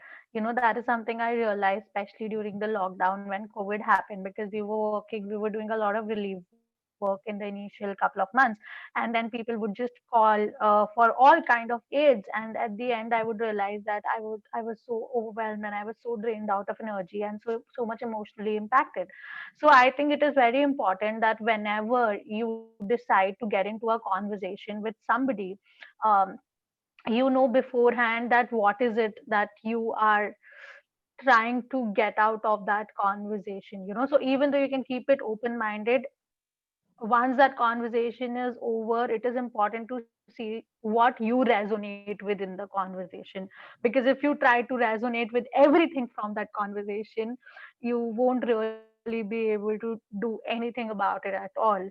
that is something I realized, especially during the lockdown when COVID happened, because we were doing a lot of relief work in the initial couple of months. And then people would just call for all kind of aids. And at the end I would realize that I was so overwhelmed and I was so drained out of energy and so much emotionally impacted. So I think it is very important that whenever you decide to get into a conversation with somebody, um, beforehand that what is it that you are trying to get out of that conversation. So even though you can keep it open minded, once that conversation is over, it is important to see what you resonate with in the conversation. Because if you try to resonate with everything from that conversation, you won't really be able to do anything about it at all.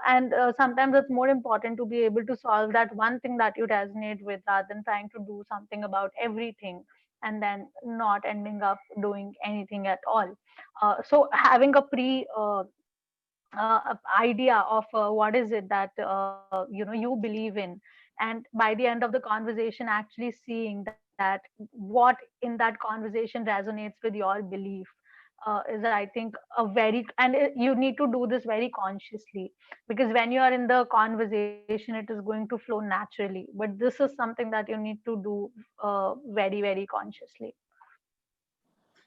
And sometimes it's more important to be able to solve that one thing that you resonate with rather than trying to do something about everything and then not ending up doing anything at all. So having a idea of what is it that you believe in, and by the end of the conversation actually seeing that what in that conversation resonates with your belief is, I think, a very, and you need to do this very consciously, because when you are in the conversation it is going to flow naturally, but this is something that you need to do very, very consciously.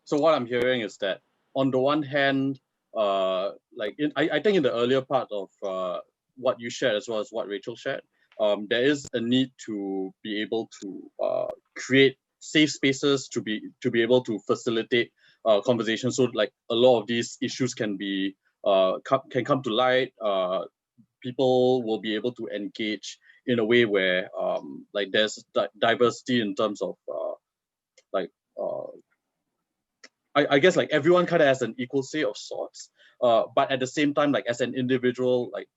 So what I'm hearing is that on the one hand, I think in the earlier part of what you shared as well as what Rachel shared, there is a need to be able to create safe spaces to be able to facilitate conversations. So like a lot of these issues can be can come to light. People will be able to engage in a way where like there's diversity in terms of like uh, I guess like everyone kind of has an equal say of sorts, but at the same time, like as an individual, like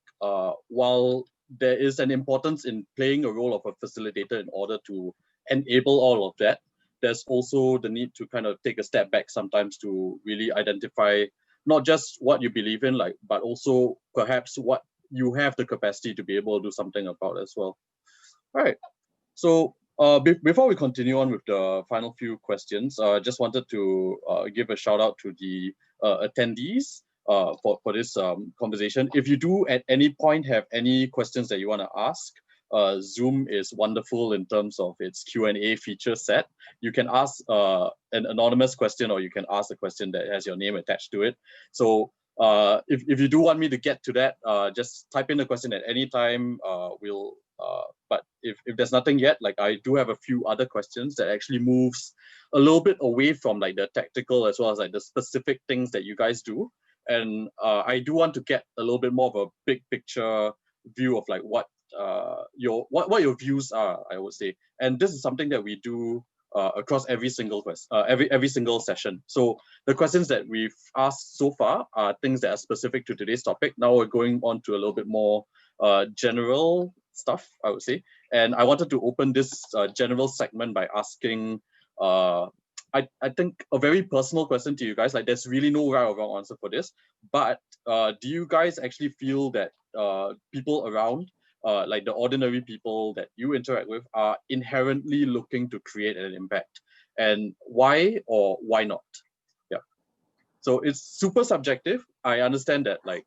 while there is an importance in playing a role of a facilitator in order to enable all of that, there's also the need to kind of take a step back sometimes to really identify not just what you believe in, like, but also perhaps what you have the capacity to be able to do something about as well. All right. So before we continue on with the final few questions, I just wanted to give a shout out to the attendees for this conversation. If you do at any point have any questions that you want to ask, Zoom is wonderful in terms of its Q&A feature set. You can ask an anonymous question, or you can ask a question that has your name attached to it. So if you do want me to get to that, just type in the question at any time. But if there's nothing yet, like I do have a few other questions that actually moves a little bit away from like the tactical as well as like the specific things that you guys do. And I do want to get a little bit more of a big picture view of like what your views are, I would say. And this is something that we do across every single every single session. So the questions that we've asked so far are things that are specific to today's topic. Now we're going on to a little bit more general stuff, I would say. And I wanted to open this general segment by asking, I think, a very personal question to you guys. Like, there's really no right or wrong answer for this, but do you guys actually feel that people around, like the ordinary people that you interact with, are inherently looking to create an impact? And why or why not? Yeah. So it's super subjective. I understand that, like,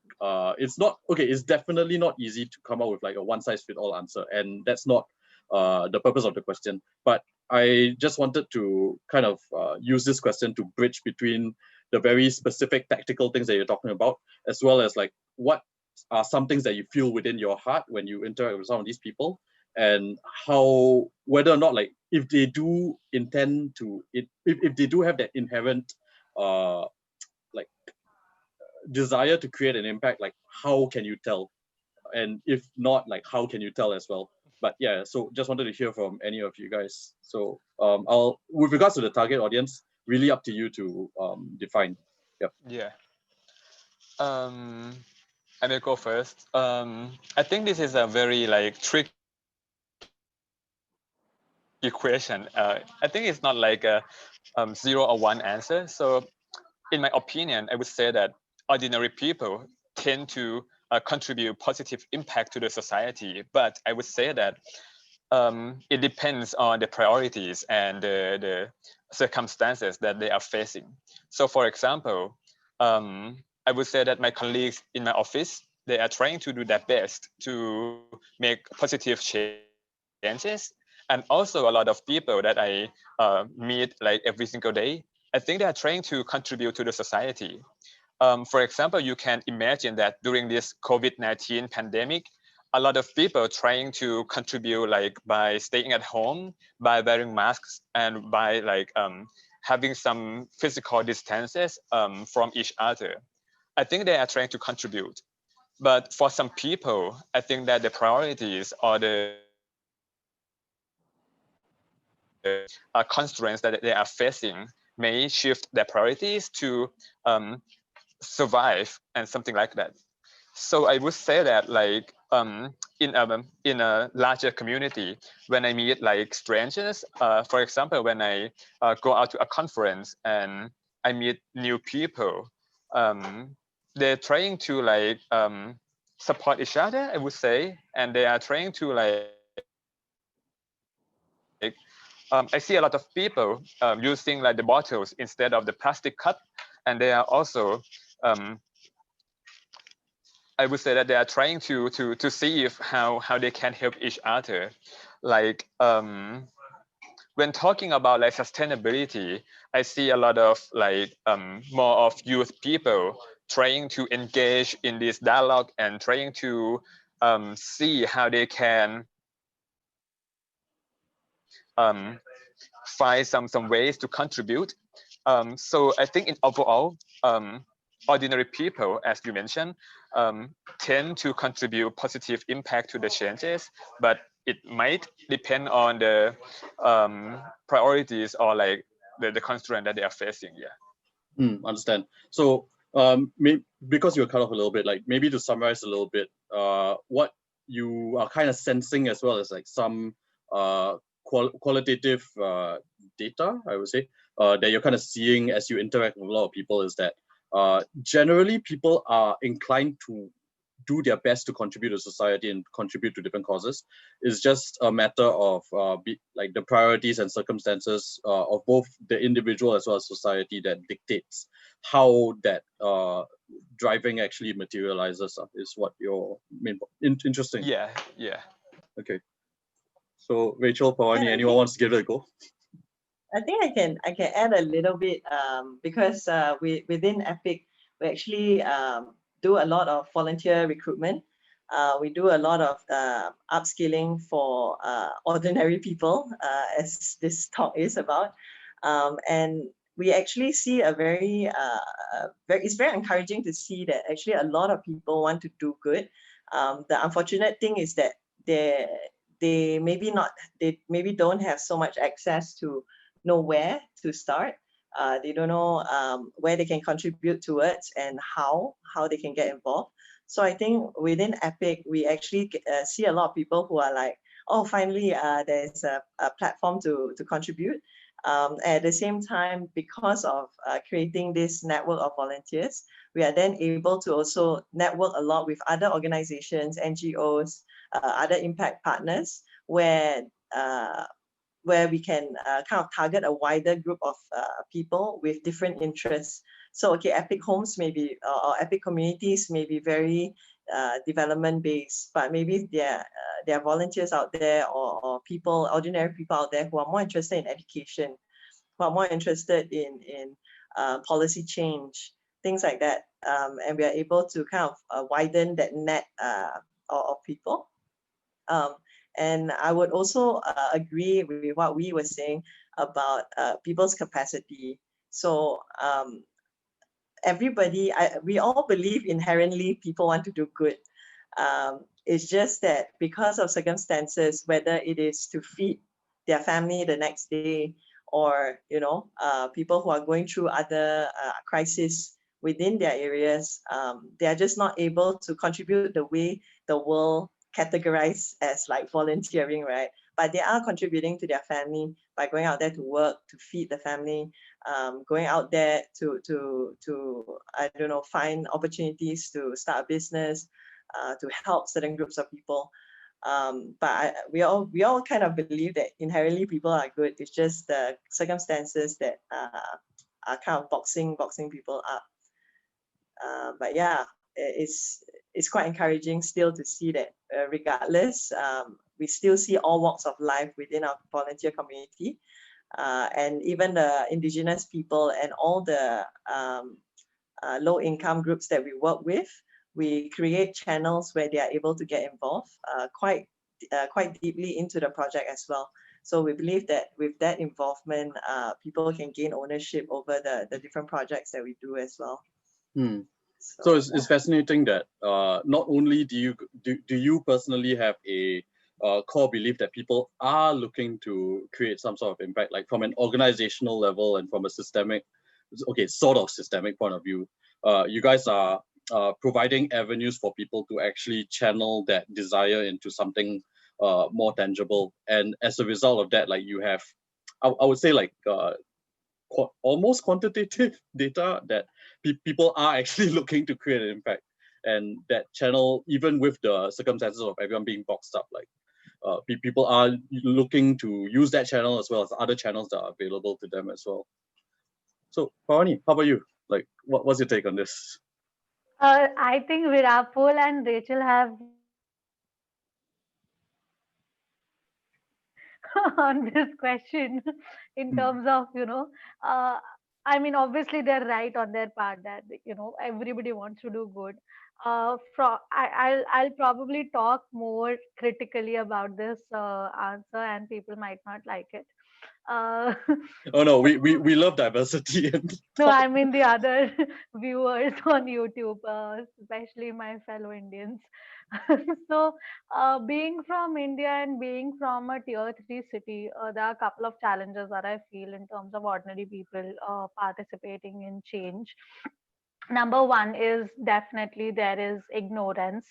it's not okay. It's definitely not easy to come up with like a one-size-fits-all answer, and that's not the purpose of the question. But I just wanted to kind of use this question to bridge between the very specific tactical things that you're talking about, as well as like what are some things that you feel within your heart when you interact with some of these people, and how, whether or not, like, if they do intend to, if they do have that inherent like desire to create an impact, like how can you tell? And if not, like how can you tell as well? But yeah, so just wanted to hear from any of you guys. So I'll, with regards to the target audience, really up to you to define. Yep. Yeah. I may go first. I think this is a very like tricky question. I think it's not like a 0 or 1 answer. So in my opinion, I would say that ordinary people tend to contribute positive impact to the society. But I would say that it depends on the priorities and the circumstances that they are facing. So for example, I would say that my colleagues in my office, they are trying to do their best to make positive changes. And also a lot of people that I meet like every single day, I think they are trying to contribute to the society. For example, you can imagine that during this COVID-19 pandemic, a lot of people trying to contribute like by staying at home, by wearing masks, and by like having some physical distances from each other. I think they are trying to contribute. But for some people, I think that the priorities or the constraints that they are facing may shift their priorities to survive and something like that. So I would say that like in a larger community, when I meet like strangers, for example, when I go out to a conference and I meet new people, they're trying to like support each other, I would say, and they are trying to like I see a lot of people using like the bottles instead of the plastic cup, and they are also I would say that they are trying to see if how they can help each other. Like when talking about like sustainability, I see a lot of like more of youth people trying to engage in this dialogue and trying to see how they can find some ways to contribute. So I think in overall, ordinary people, as you mentioned, tend to contribute positive impact to the changes, but it might depend on the priorities or like the constraint that they are facing. Yeah. Understand. So because you were cut off a little bit, like maybe to summarize a little bit, what you are kind of sensing as well as like some qualitative data, I would say, that you're kind of seeing as you interact with a lot of people is that generally people are inclined to do their best to contribute to society and contribute to different causes. It's just a matter of like the priorities and circumstances of both the individual as well as society that dictates how that driving actually materializes is what your main interesting. Yeah. Okay. So Rachel, Pawani, anyone wants to give it a go? I think I can add a little bit because within Epic we actually do a lot of volunteer recruitment. We do a lot of upskilling for ordinary people, as this talk is about, and we actually see a it's very encouraging to see that actually a lot of people want to do good. The unfortunate thing is that they maybe don't have so much access to know where to start. They don't know where they can contribute towards and how they can get involved. So I think within Epic, we actually see a lot of people who are like, oh, finally, there's a platform to contribute. At the same time, because of creating this network of volunteers, we are then able to also network a lot with other organizations, NGOs, other impact partners, where we can kind of target a wider group of people with different interests. So, okay, Epic Homes maybe, or Epic Communities may be very development based, but maybe there are volunteers out there or people, ordinary people out there who are more interested in education, who are more interested in policy change, things like that. And we are able to kind of widen that net of people. And I would also agree with what we were saying about people's capacity. So we all believe inherently people want to do good. It's just that because of circumstances, whether it is to feed their family the next day, or people who are going through other crises within their areas, they are just not able to contribute the way the world categorized as like volunteering, right? But they are contributing to their family by going out there to work, to feed the family, going out there to I don't know, find opportunities to start a business, to help certain groups of people. But we all kind of believe that inherently people are good. It's just the circumstances that are kind of boxing people up. But yeah, it's quite encouraging still to see that regardless, we still see all walks of life within our volunteer community, and even the indigenous people and all the low-income groups that we work with. We create channels where they are able to get involved quite deeply into the project as well. So we believe that with that involvement, people can gain ownership over the different projects that we do as well. So it's fascinating that not only do you personally have a core belief that people are looking to create some sort of impact, like from an organizational level and from a systemic point of view, you guys are providing avenues for people to actually channel that desire into something more tangible, and as a result of that, like you have, I would say, like almost quantitative data that people are actually looking to create an impact, and that channel, even with the circumstances of everyone being boxed up, like people are looking to use that channel as well as other channels that are available to them as well. So Pawani, how about you? Like, what's your take on this? I think Virapol and Rachel have on this question in terms of, I mean, obviously they're right on their part that, everybody wants to do good. I'll probably talk more critically about this answer, and people might not like it. Uh, Oh no, we love diversity. no, I mean the other viewers on YouTube, especially my fellow Indians. So, being from India and being from a tier 3 city, there are a couple of challenges that I feel in terms of ordinary people participating in change. Number one is definitely there is ignorance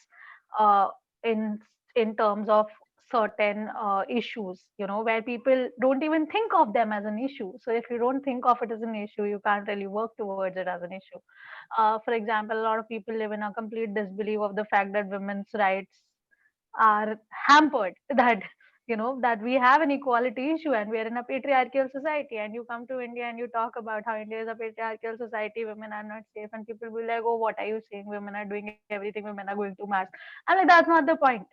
uh, in terms of certain issues, where people don't even think of them as an issue. So if you don't think of it as an issue, you can't really work towards it as an issue. For example, a lot of people live in a complete disbelief of the fact that women's rights are hampered, that that we have an equality issue and we are in a patriarchal society, and you come to India and you talk about how India is a patriarchal society, women are not safe, and people will be like, oh, what are you saying, women are doing everything, women are going to mass. I'm like, that's not the point.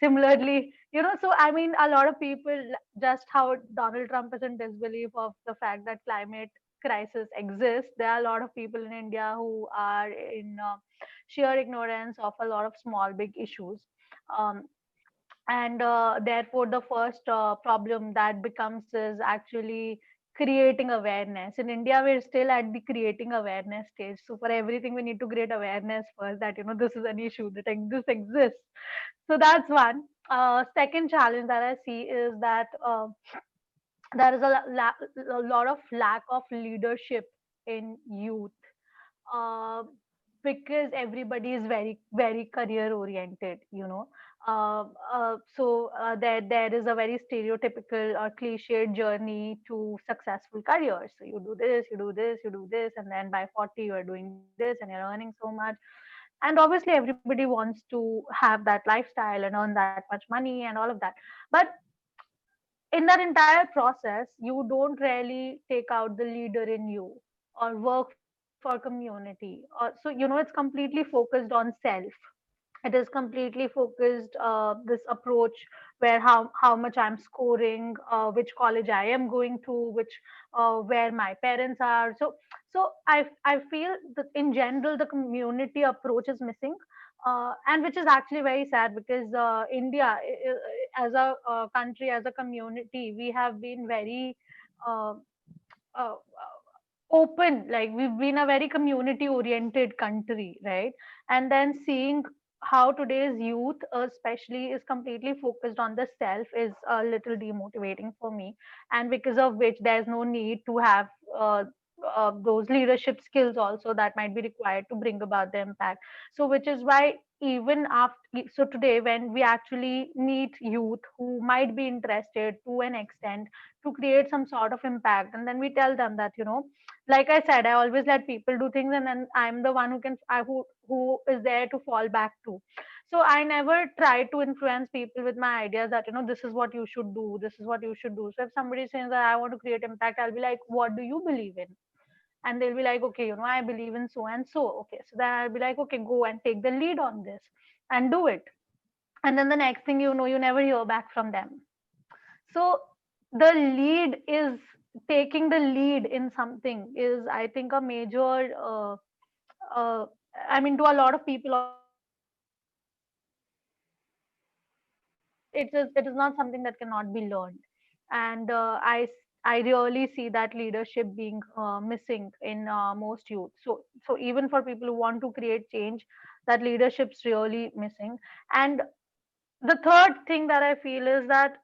Similarly, so I mean, a lot of people, just how Donald Trump is in disbelief of the fact that climate crisis exists, there are a lot of people in India who are in sheer ignorance of a lot of small big issues. um, and therefore the first problem that becomes is actually creating awareness. In India, we're still at the creating awareness stage, so for everything we need to create awareness first, that this is an issue, that this exists. So that's one. Second challenge that I see is that there is a lot of lack of leadership in youth, uh, because everybody is very very career oriented. There is a very stereotypical or cliched journey to successful careers. So you do this, you do this, you do this, and then by 40 you are doing this and you're earning so much. And obviously everybody wants to have that lifestyle and earn that much money and all of that. But in that entire process, you don't really take out the leader in you or work for community. So it's completely focused on self. It is completely focused, this approach where how much I'm scoring, which college I am going to, which where my parents are. So I feel that in general the community approach is missing, and which is actually very sad, because India, as a country, as a community, we have been very uh, uh, open, like we've been a very community oriented country, right? And then seeing how today's youth especially is completely focused on the self is a little demotivating for me, and because of which there's no need to have those leadership skills also that might be required to bring about the impact. So which is why even after, so today when we actually meet youth who might be interested to an extent to create some sort of impact, and then we tell them that, like I said, I always let people do things, and then I'm the one who is there to fall back to. So I never try to influence people with my ideas that, this is what you should do, this is what you should do. So if somebody says that I want to create impact, I'll be like, what do you believe in? And they'll be like, okay, I believe in so and so. Okay, so then I'll be like, okay, go and take the lead on this and do it. And then the next thing you know, you never hear back from them. So the lead is taking the lead in something is, I think, a major uh, I mean, to a lot of people also, it is not something that cannot be learned. And I really see that leadership being missing in most youth. So even for people who want to create change, that leadership's really missing. And the third thing that I feel is that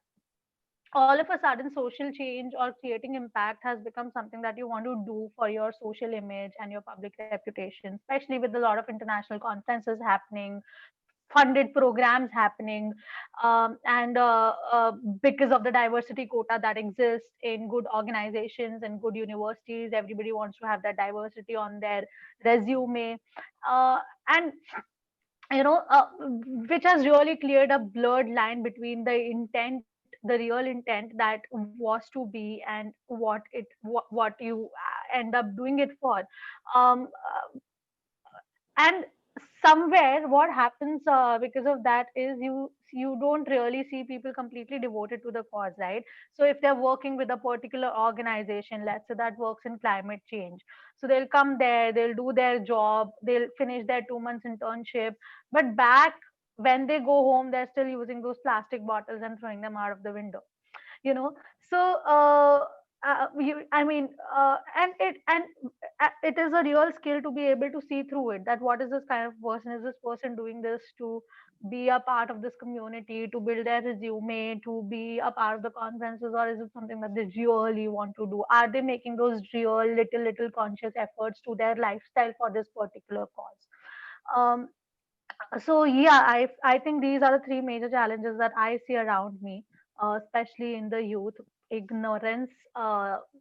all of a sudden social change or creating impact has become something that you want to do for your social image and your public reputation, especially with a lot of international conferences happening, funded programs happening, and because of the diversity quota that exists in good organizations and good universities, everybody wants to have that diversity on their resume. And which has really cleared a blurred line between the intent, the real intent that was to be, and what you end up doing it for. And somewhere what happens because of that is you don't really see people completely devoted to the cause, right? So if they're working with a particular organization, let's say that works in climate change, so they'll come there, they'll do their job, they'll finish their 2 months internship, but back when they go home, they're still using those plastic bottles and throwing them out of the window. you know so I mean, it is a real skill to be able to see through it, that what is this kind of person, is this person doing this to be a part of this community, to build their resume, to be a part of the conferences, or is it something that they really want to do? Are they making those real little conscious efforts to their lifestyle for this particular cause? um, so yeah, I think these are the three major challenges that I see around me, especially in the youth. Ignorance,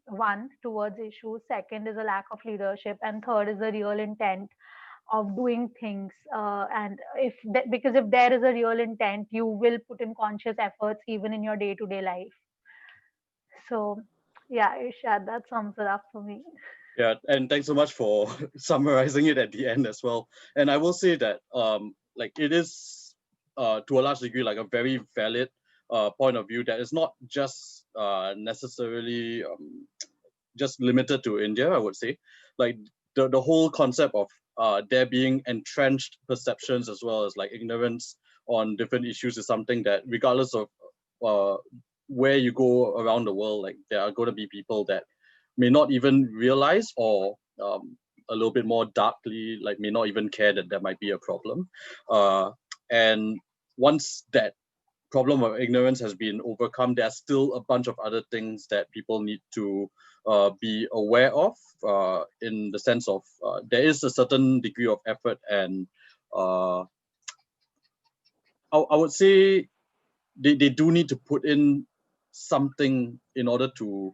one, towards issues. Second is a lack of leadership, and third is the real intent of doing things. And because if there is a real intent, you will put in conscious efforts even in your day to day life. So yeah, Ishad, that sums it up for me. Yeah, and thanks so much for summarizing it at the end as well. And I will say that like it is to a large degree like a very valid point of view that is not just necessarily just limited to India, I would say. Like the whole concept of there being entrenched perceptions as well as like ignorance on different issues is something that regardless of uh, where you go around the world, like there are going to be people that may not even realize, or a little bit more darkly, like may not even care that there might be a problem. And once that problem of ignorance has been overcome, there's still a bunch of other things that people need to be aware of, in the sense of there is a certain degree of effort, and I would say they do need to put in something in order to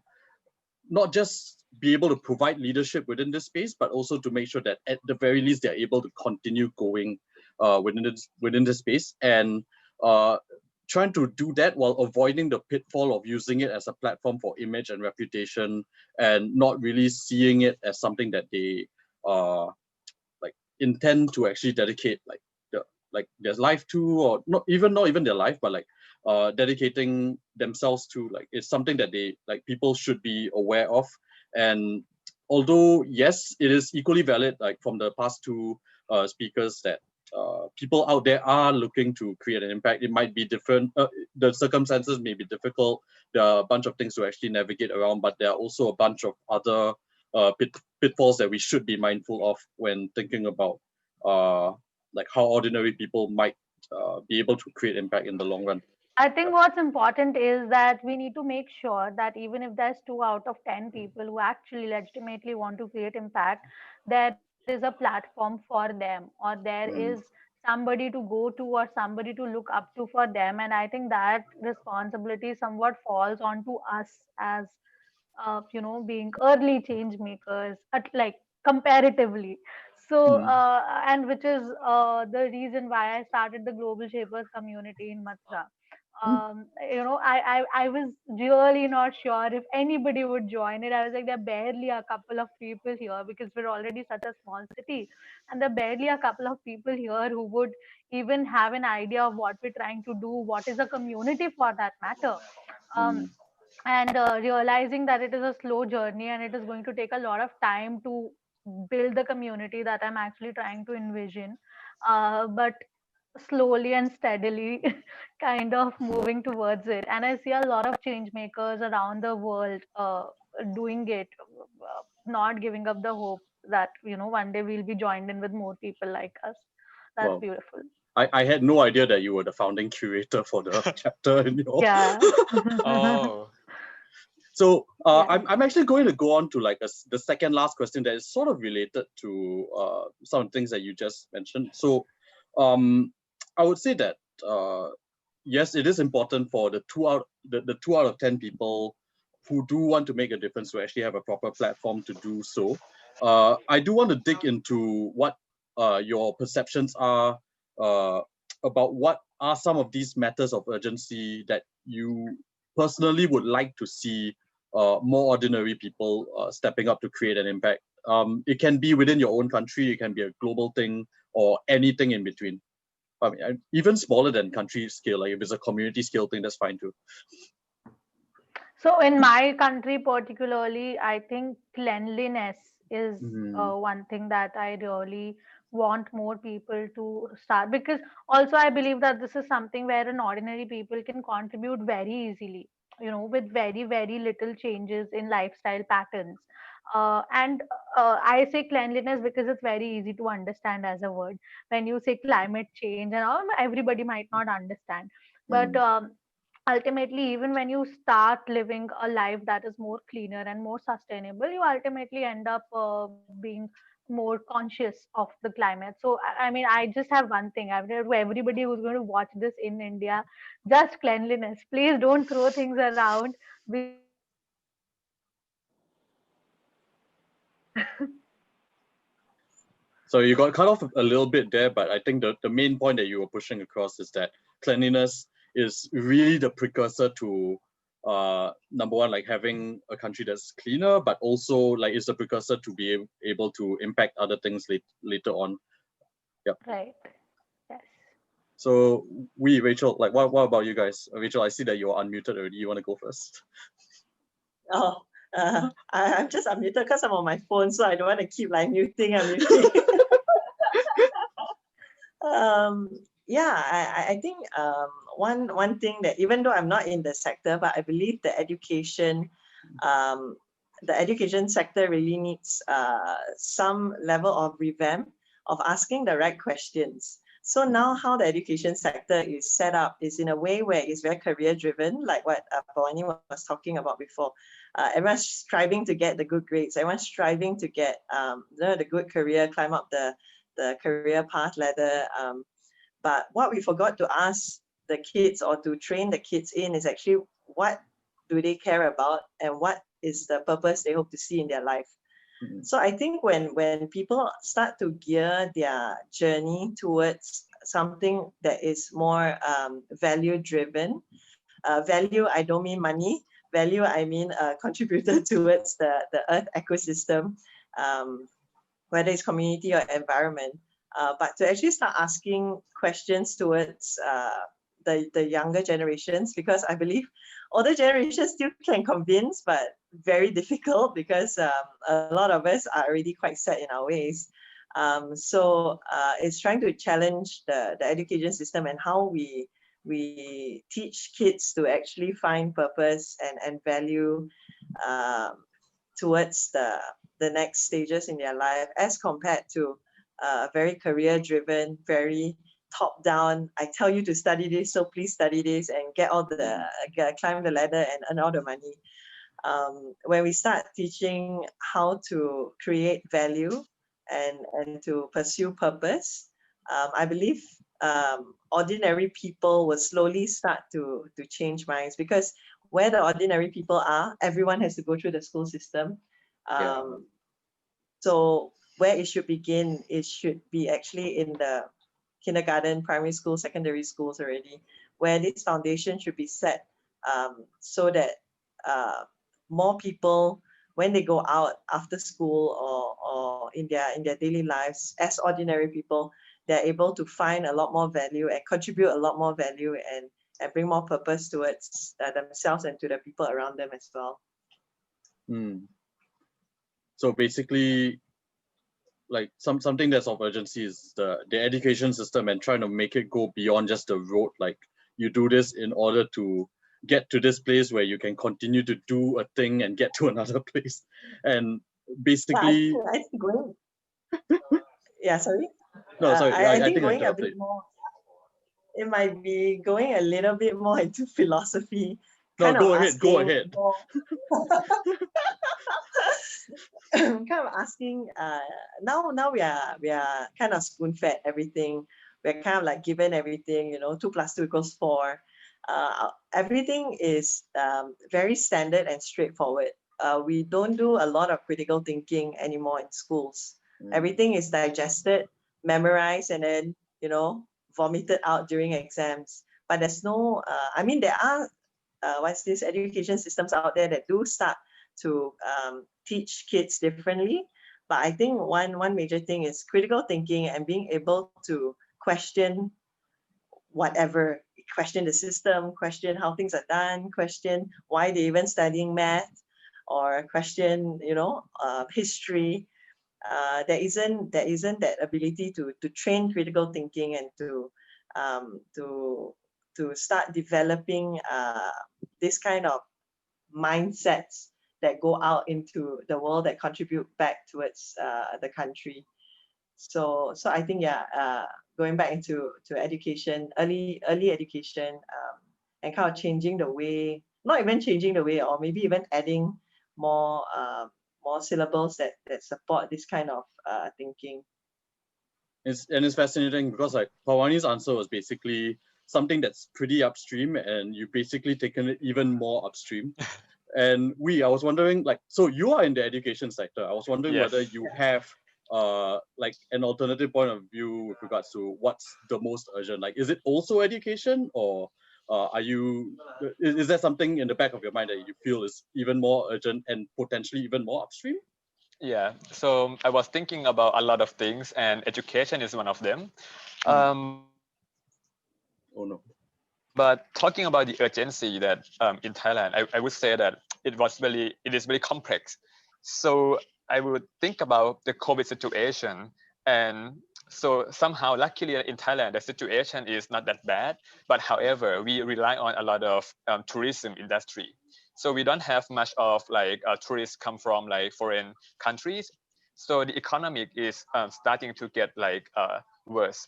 not just be able to provide leadership within this space, but also to make sure that at the very least they're able to continue going within this space, and trying to do that while avoiding the pitfall of using it as a platform for image and reputation, and not really seeing it as something that they like intend to actually dedicate like their life to, or not even their life, but like dedicating themselves to. Like it's something that they like people should be aware of. And although yes, it is equally valid, like from the past two speakers, that people out there are looking to create an impact. It might be different, the circumstances may be difficult, there are a bunch of things to actually navigate around, but there are also a bunch of other pitfalls that we should be mindful of when thinking about like how ordinary people might be able to create impact in the long run. I think what's important is that we need to make sure that even if there's 2 out of 10 people who actually legitimately want to create impact, there is a platform for them, or there is Mm, somebody to go to or somebody to look up to for them. And I think that responsibility somewhat falls onto us as being early change makers at like comparatively. So mm, and which is the reason why I started the Global Shapers community in Mathura. mm, I was really not sure if anybody would join it. I was like, there are barely a couple of people here because we're already such a small city, and there are barely a couple of people here who would even have an idea of what we're trying to do, what is a community for that matter. um, mm. and realizing that it is a slow journey and it is going to take a lot of time to build the community that I'm actually trying to envision, but slowly and steadily kind of moving towards it. And I see a lot of change makers around the world doing it, not giving up the hope that one day we'll be joined in with more people like us. That's Well, beautiful. I had no idea that you were the founding curator for the chapter in your. Yeah. Oh, So Yes. I'm actually going to go on to like the second last question that is sort of related to some of the things that you just mentioned. So I would say that yes, it is important for the 2 out of 10 people who do want to make a difference to actually have a proper platform to do so. I do want to dig into what your perceptions are uh, about what are some of these matters of urgency that you personally would like to see more ordinary people stepping up to create an impact. It can be within your own country, it can be a global thing, or anything in between. I mean, even smaller than country scale, like if it's a community scale thing, that's fine too. So in my country particularly, I think cleanliness is Mm, one thing that I really want more people to start, because also I believe that this is something where an ordinary people can contribute very easily, with very, very little changes in lifestyle patterns. And I say cleanliness because it's very easy to understand as a word. When you say climate change and all, everybody might not understand. But mm. ultimately, even when you start living a life that is more cleaner and more sustainable, you ultimately end up being more conscious of the climate. So I mean, I just have one thing I've said to everybody who's going to watch this in India: just cleanliness. Please don't throw things around, because So you got cut off a little bit there, but I think the main point that you were pushing across is that cleanliness is really the precursor to number one, like having a country that's cleaner, but also like it's the precursor to be able to impact other things later on. Yep. right. Yes. So Rachel, like what about you guys? Rachel, I see that you're unmuted already. You want to go first? Oh, I'm just unmuted because I'm on my phone, so I don't want to keep like muting and muting. Yeah, I think one thing that, even though I'm not in the sector, but I believe um, the education sector really needs some level of revamp of asking the right questions. So now how the education sector is set up is in a way where it's very career driven, like what Pawani was talking about before. Everyone's striving to get the good grades. Everyone's striving to get the good career, climb up the career path ladder. But what we forgot to ask the kids or to train the kids in is actually what do they care about and what is the purpose they hope to see in their life. Mhm. So I think when people start to gear their journey towards something that is more value driven, value, I don't mean money, value, I mean contributor towards the earth ecosystem, um, whether it's community or environment, but to actually start asking questions towards the younger generations, because I believe older generations still can convince, but very difficult because a lot of us are already quite set in our ways. So it's trying to challenge the education system and how we teach kids to actually find purpose and value towards the next stages in their life, as compared to very career driven, very top down. I tell you to study this, so please study this and get all the climb the ladder and earn all the money. When we start teaching how to create value and to pursue purpose, I believe ordinary people will slowly start to change minds, because where the ordinary people are, everyone has to go through the school system. So where it should begin, it should be actually in the kindergarten, primary school, secondary schools already, where this foundation should be set, so that more people, when they go out after school or in their daily lives as ordinary people, they're able to find a lot more value and contribute a lot more value and bring more purpose towards themselves and to the people around them as well. So basically, like something that's of urgency is the education system, and trying to make it go beyond just the road. Like, you do this in order to get to this place where you can continue to do a thing and get to another place. And basically, I think going, yeah, sorry. No, sorry. I think I going a bit more, it might be going a little bit more into philosophy. No, go ahead. Go ahead. Kind of asking. Now we are kind of spoon fed everything. We're kind of like given everything. 2 + 2 = 4. Everything is very standard and straightforward. We don't do a lot of critical thinking anymore in schools. Everything is digested, memorized, and then vomited out during exams. But there's no. I mean, there are education systems out there that do start to teach kids differently. But I think one major thing is critical thinking and being able to question whatever, question the system, question how things are done, question why they're even studying math, or question history. There isn't that ability to train critical thinking and to start developing this kind of mindsets that go out into the world that contribute back towards the country. So I think going back into education, early education, and kind of changing the way, not even changing the way, or maybe even adding more syllables that support this kind of thinking. It's fascinating because like Pawani's answer was basically something that's pretty upstream, and you basically taken it even more upstream. And I was wondering, like, so you are in the education sector. I was wondering whether you have like an alternative point of view with regards to what's the most urgent. Like, is it also education, or is there something in the back of your mind that you feel is even more urgent and potentially even more upstream? Yeah, so I was thinking about a lot of things, and education is one of them. Oh no. But talking about the urgency that in Thailand, I would say that it is very complex. So I would think about the COVID situation, and so somehow, luckily in Thailand, the situation is not that bad. But however, we rely on a lot of tourism industry. So we don't have much of like tourists come from like foreign countries. So the economic is starting to get like worse.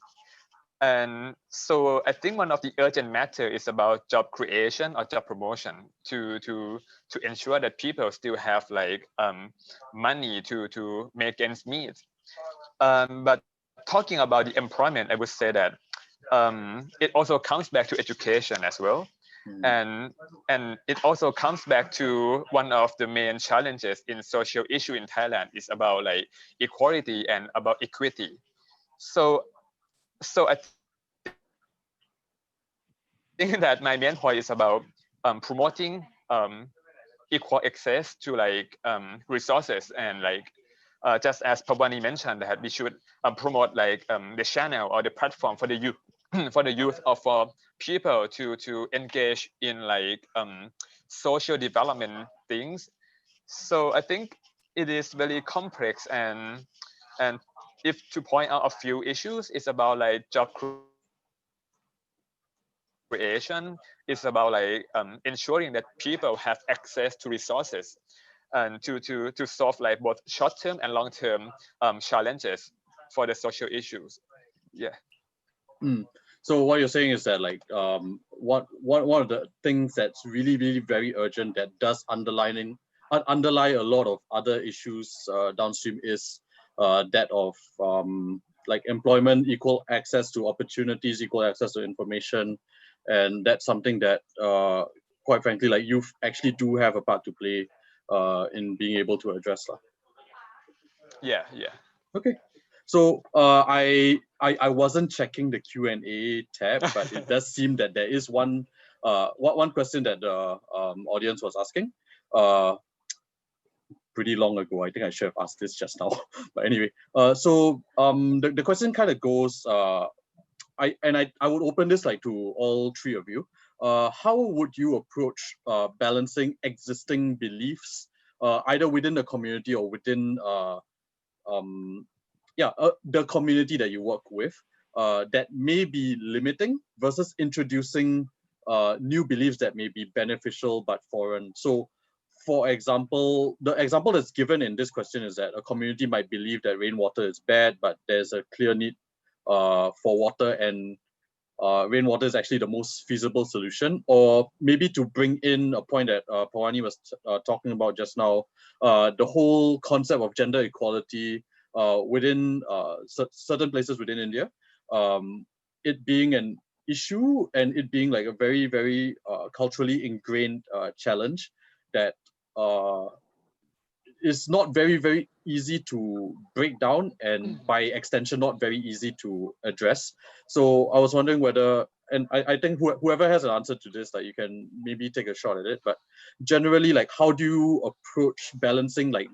And so I think one of the urgent matter is about job creation or job promotion to ensure that people still have like money to make ends meet. But talking about the employment, I would say that it also comes back to education as well. And it also comes back to one of the main challenges in social issue in Thailand is about like equality and about equity. So I think that my main point is about promoting equal access to like resources, and like just as Pawani mentioned, that we should promote like the channel or the platform for the youth for the youth or for people to engage in like social development things. So I think it is very complex, and if to point out a few issues, it's about like job creation, it's about like ensuring that people have access to resources and to solve like both short-term and long-term challenges for the social issues. Yeah. So what you're saying is that like one of the things that's really very urgent that does underlie a lot of other issues downstream is that of like employment, equal access to opportunities, equal access to information, and that's something that quite frankly like you actually do have a part to play in being able to address lah. Yeah. Okay. So I wasn't checking the Q&A tab, but it does seem that there is one question that the audience was asking pretty long ago. I think I should have asked this just now. But anyway, the question kind of goes, I would open this like to all three of you. How would you approach balancing existing beliefs, either within the community or within the community that you work with, that may be limiting versus introducing new beliefs that may be beneficial but foreign? So for example, the example that's given in this question is that a community might believe that rainwater is bad, but there's a clear need for water, and rainwater is actually the most feasible solution. Or maybe to bring in a point that Pawani was talking about just now, the whole concept of gender equality within certain places within India, it being an issue and it being like a very culturally ingrained challenge that is not very easy to break down, and by extension not very easy to address. So I was wondering whether, and I think whoever has an answer to this, like you can maybe take a shot at it, but generally, like how do you approach balancing like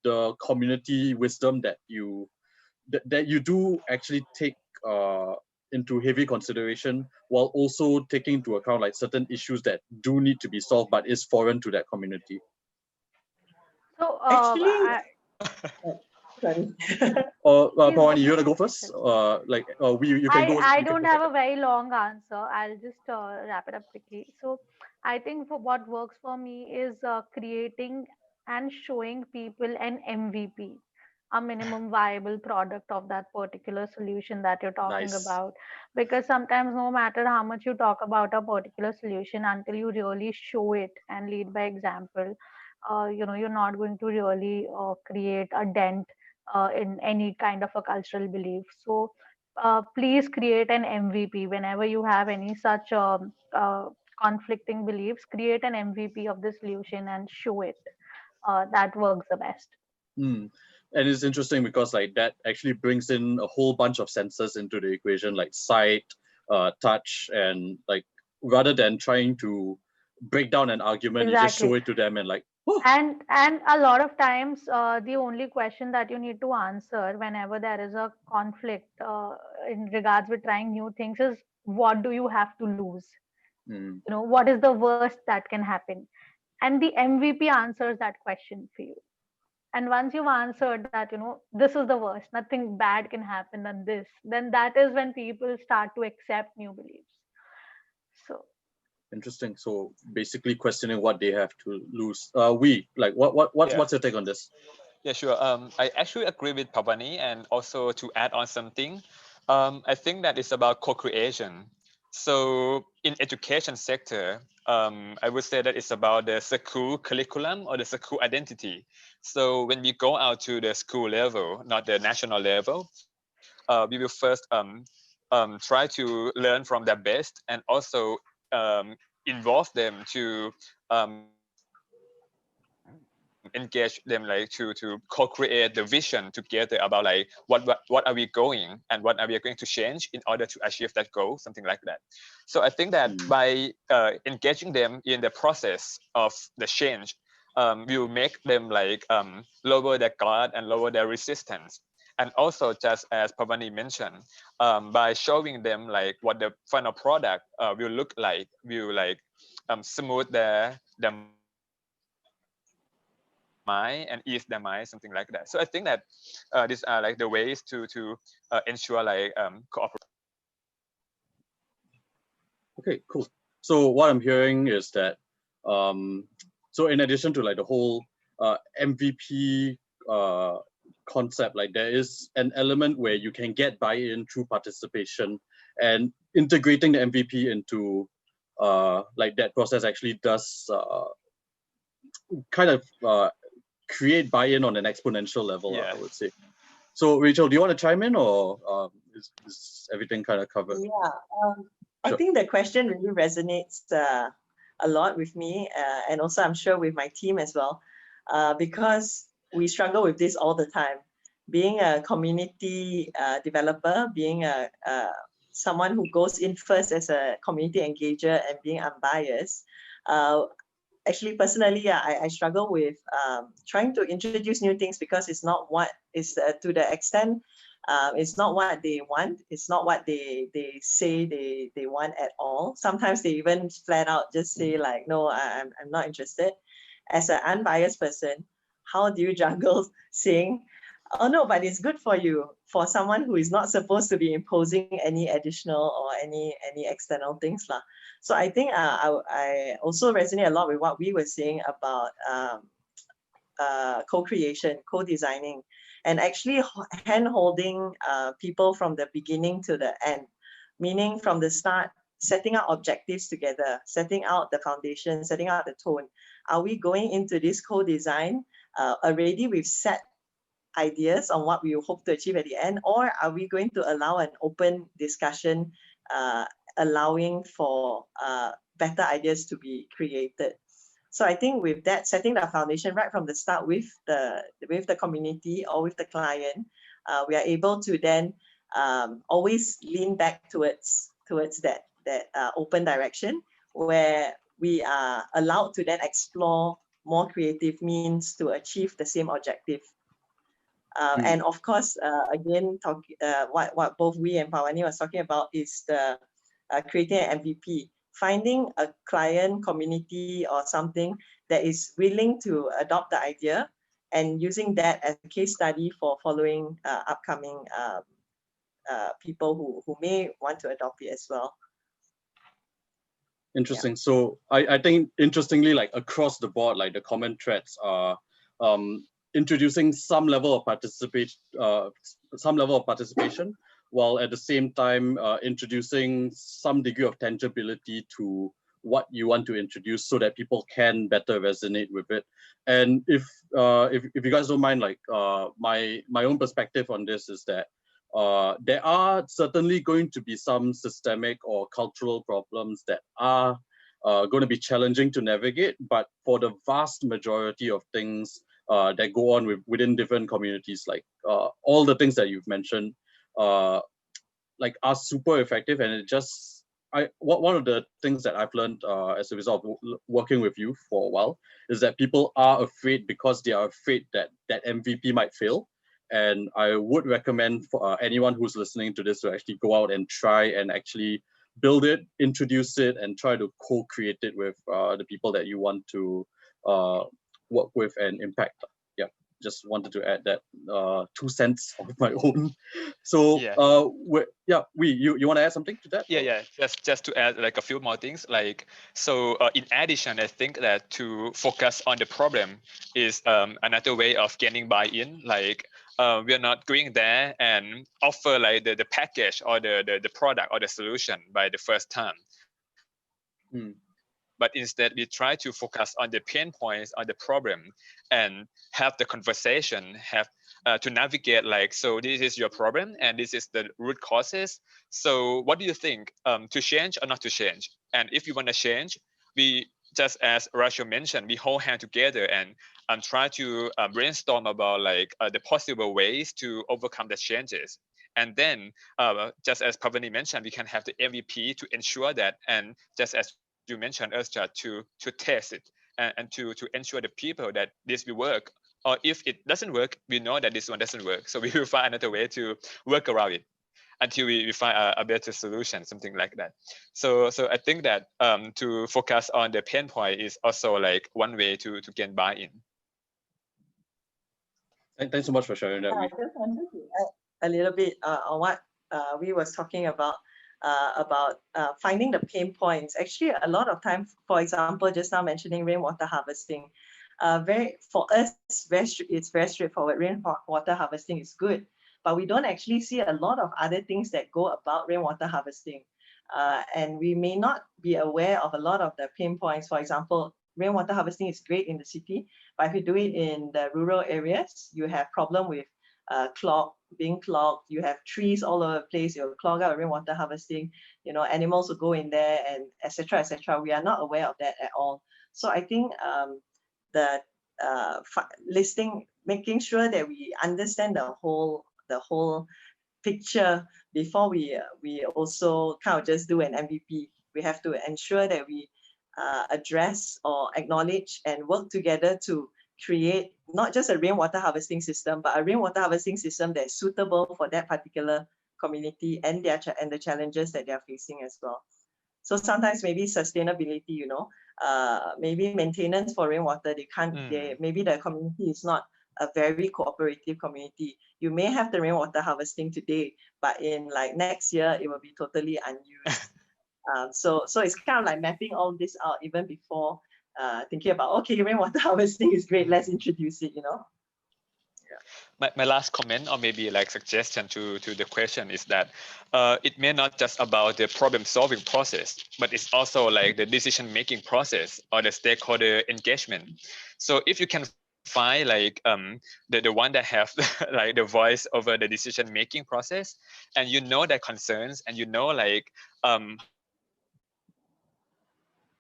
the community wisdom that you do actually take into heavy consideration, while also taking into account like certain issues that do need to be solved but is foreign to that community? So, Actually, sorry. Pawani, you want to go first? You can go. I You can don't go have a second. very long answer. I'll just wrap it up quickly. So, I think for what works for me is creating and showing people an MVP, a minimum viable product of that particular solution that you're talking Nice. about. Because sometimes, no matter how much you talk about a particular solution, until you really show it and lead by example, you're not going to really create a dent in any kind of a cultural belief. So please create an MVP whenever you have any such conflicting beliefs. Create an MVP of the solution and show it. That works the best. Mm. And it's interesting because like that actually brings in a whole bunch of senses into the equation, like sight, touch, and like rather than trying to break down an argument, you just show Exactly. it to them and like, oh. And a lot of times the only question that you need to answer whenever there is a conflict in regards with trying new things is, what do you have to lose? Mm. What is the worst that can happen? And the MVP answers that question for you. And once you've answered that, this is the worst, nothing bad can happen than this, then that is when people start to accept new beliefs. So Interesting. So basically questioning what they have to lose. What's your take on this? Yeah, sure. I actually agree with Pavani, and also to add on something, I think that it's about co-creation. So in education sector, I would say that it's about the school curriculum or the school identity. So when we go out to the school level, not the national level, we will first try to learn from their best, and also involve them to engage them like to co-create the vision together about like what are we going and what are we going to change in order to achieve that goal, something like that. So I think that by engaging them in the process of the change, will make them like lower their guard and lower their resistance. And also, just as Pavani mentioned, by showing them like what the final product will look like, will like smooth their mind and ease their mind, something like that. So I think that these are like the ways to ensure like cooperation. Okay, cool. So what I'm hearing is that, so in addition to like the whole MVP concept, like there is an element where you can get buy-in through participation, and integrating the MVP into like that process actually does kind of create buy-in on an exponential level, Yeah. I would say. So Rachel, do you want to chime in, or is everything kind of covered? Yeah, I Sure. think the question really resonates a lot with me, and also I'm sure with my team as well, because we struggle with this all the time. Being a community developer, being someone who goes in first as a community engager and being unbiased, actually personally, yeah, I struggle with trying to introduce new things because it's not what is to the extent it's not what they want. It's not what they say they want at all. Sometimes they even flat out just say like, no, I'm not interested. As an unbiased person, how do you juggle saying, oh no, but it's good for you, for someone who is not supposed to be imposing any additional or any external things lah. So I think I also resonate a lot with what we were saying about co-creation, co-designing, and actually hand-holding people from the beginning to the end, meaning from the start, setting out objectives together, setting out the foundation, setting out the tone. Are we going into this co-design already with set ideas on what we hope to achieve at the end, or are we going to allow an open discussion, allowing for better ideas to be created? So I think with that, setting the foundation right from the start with the community or with the client, we are able to then always lean back towards that open direction, where we are allowed to then explore more creative means to achieve the same objective. And of course, again, what both we and Pawani was talking about is the creating an MVP, finding a client community or something that is willing to adopt the idea and using that as a case study for following upcoming people who may want to adopt it as well. Interesting. Yeah. So I think interestingly, like across the board, like the common threads are introducing some level of participation, while at the same time introducing some degree of tangibility to what you want to introduce, so that people can better resonate with it. And if you guys don't mind, like my own perspective on this is that there are certainly going to be some systemic or cultural problems that are going to be challenging to navigate, but for the vast majority of things that go on within different communities, like all the things that you've mentioned, like are super effective. And it just, one of the things that I've learned as a result of working with you for a while is that people are afraid because they are afraid that that MVP might fail. And I would recommend for anyone who's listening to this to actually go out and try and actually build it, introduce it, and try to co-create it with the people that you want to work with and impact. Yeah, just wanted to add that 2 cents of my own. So yeah, you want to add something to that? Yeah. Just to add like a few more things. Like so, in addition, I think that to focus on the problem is another way of getting buy-in. Like we are not going there and offer like the package or the product or the solution by the first time. But instead we try to focus on the pain points, on the problem, and have the conversation, have to navigate like, so this is your problem and this is the root causes. So what do you think, to change or not to change? And if you want to change, we just, as Rachel mentioned, we hold hand together and try to brainstorm about like the possible ways to overcome the changes. And then just as Pavani mentioned, we can have the MVP to ensure that, and just as you mentioned, Earthchat, to test it and to ensure the people that this will work. Or if it doesn't work, we know that this one doesn't work. So we will find another way to work around it until we find a better solution, something like that. So I think that to focus on the pain point is also like one way to gain buy-in. Thanks so much for sharing that. I just wanted to add a little bit on what we was talking about finding the pain points. Actually, a lot of time, for example, just now mentioning rainwater harvesting, for us, it's very straightforward. Rainwater harvesting is good, but we don't actually see a lot of other things that go about rainwater harvesting. And we may not be aware of a lot of the pain points. For example, rainwater harvesting is great in the city, but if you do it in the rural areas, you have problem with being clogged. You have trees all over the place. You'll clog up rainwater harvesting. You know, animals will go in there, and etc. etc. We are not aware of that at all. So I think the making sure that we understand the whole picture before we also kind of just do an MVP. We have to ensure that we address or acknowledge and work together to create not just a rainwater harvesting system, but a rainwater harvesting system that's suitable for that particular community and the challenges that they're facing as well. So sometimes maybe sustainability, you know, maybe maintenance for rainwater, maybe the community is not a very cooperative community. You may have the rainwater harvesting today, but in like next year, it will be totally unused. So it's kind of like mapping all this out even before thinking about, okay, rainwater harvesting is great, let's introduce it, you know. My last comment, or maybe like suggestion to the question, is that it may not just about the problem solving process, but it's also like the decision making process or the stakeholder engagement. So if you can find like the one that have like the voice over the decision making process, and you know their concerns, and you know like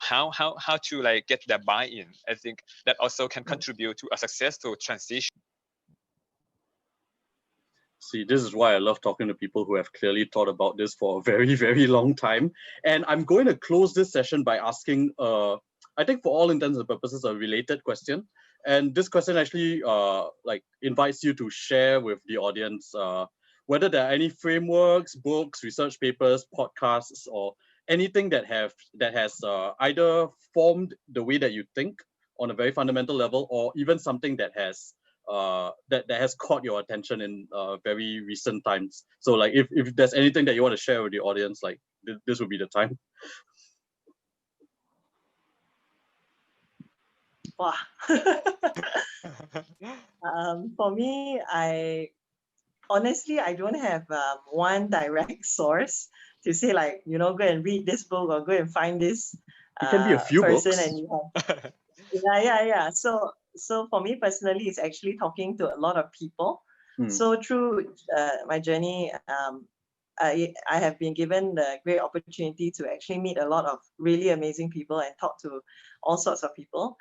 how to like get their buy-in, I think that also can contribute to a successful transition. See, this is why I love talking to people who have clearly thought about this for a very, very long time. And I'm going to close this session by asking, I think for all intents and purposes, a related question. And this question actually like invites you to share with the audience whether there are any frameworks, books, research papers, podcasts, or anything that has either formed the way that you think on a very fundamental level, or even something that has that has caught your attention in very recent times. So like if there's anything that you want to share with the audience, like this would be the time. Wow. For me, honestly, I don't have one direct source to say like, you know, go and read this book or go and find this It can be a few person books. and you have yeah. So for me personally, it's actually talking to a lot of people. So through my journey, I have been given the great opportunity to actually meet a lot of really amazing people and talk to all sorts of people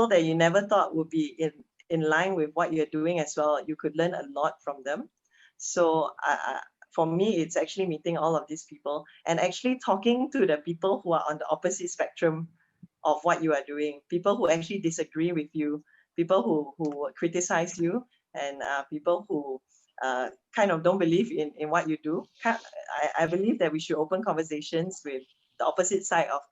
that you never thought would be in line with what you're doing as well. You could learn a lot from them. So for me, it's actually meeting all of these people and actually talking to the people who are on the opposite spectrum of what you are doing, people who actually disagree with you, people who criticize you, and people who kind of don't believe in what you do. I believe that we should open conversations with the opposite side of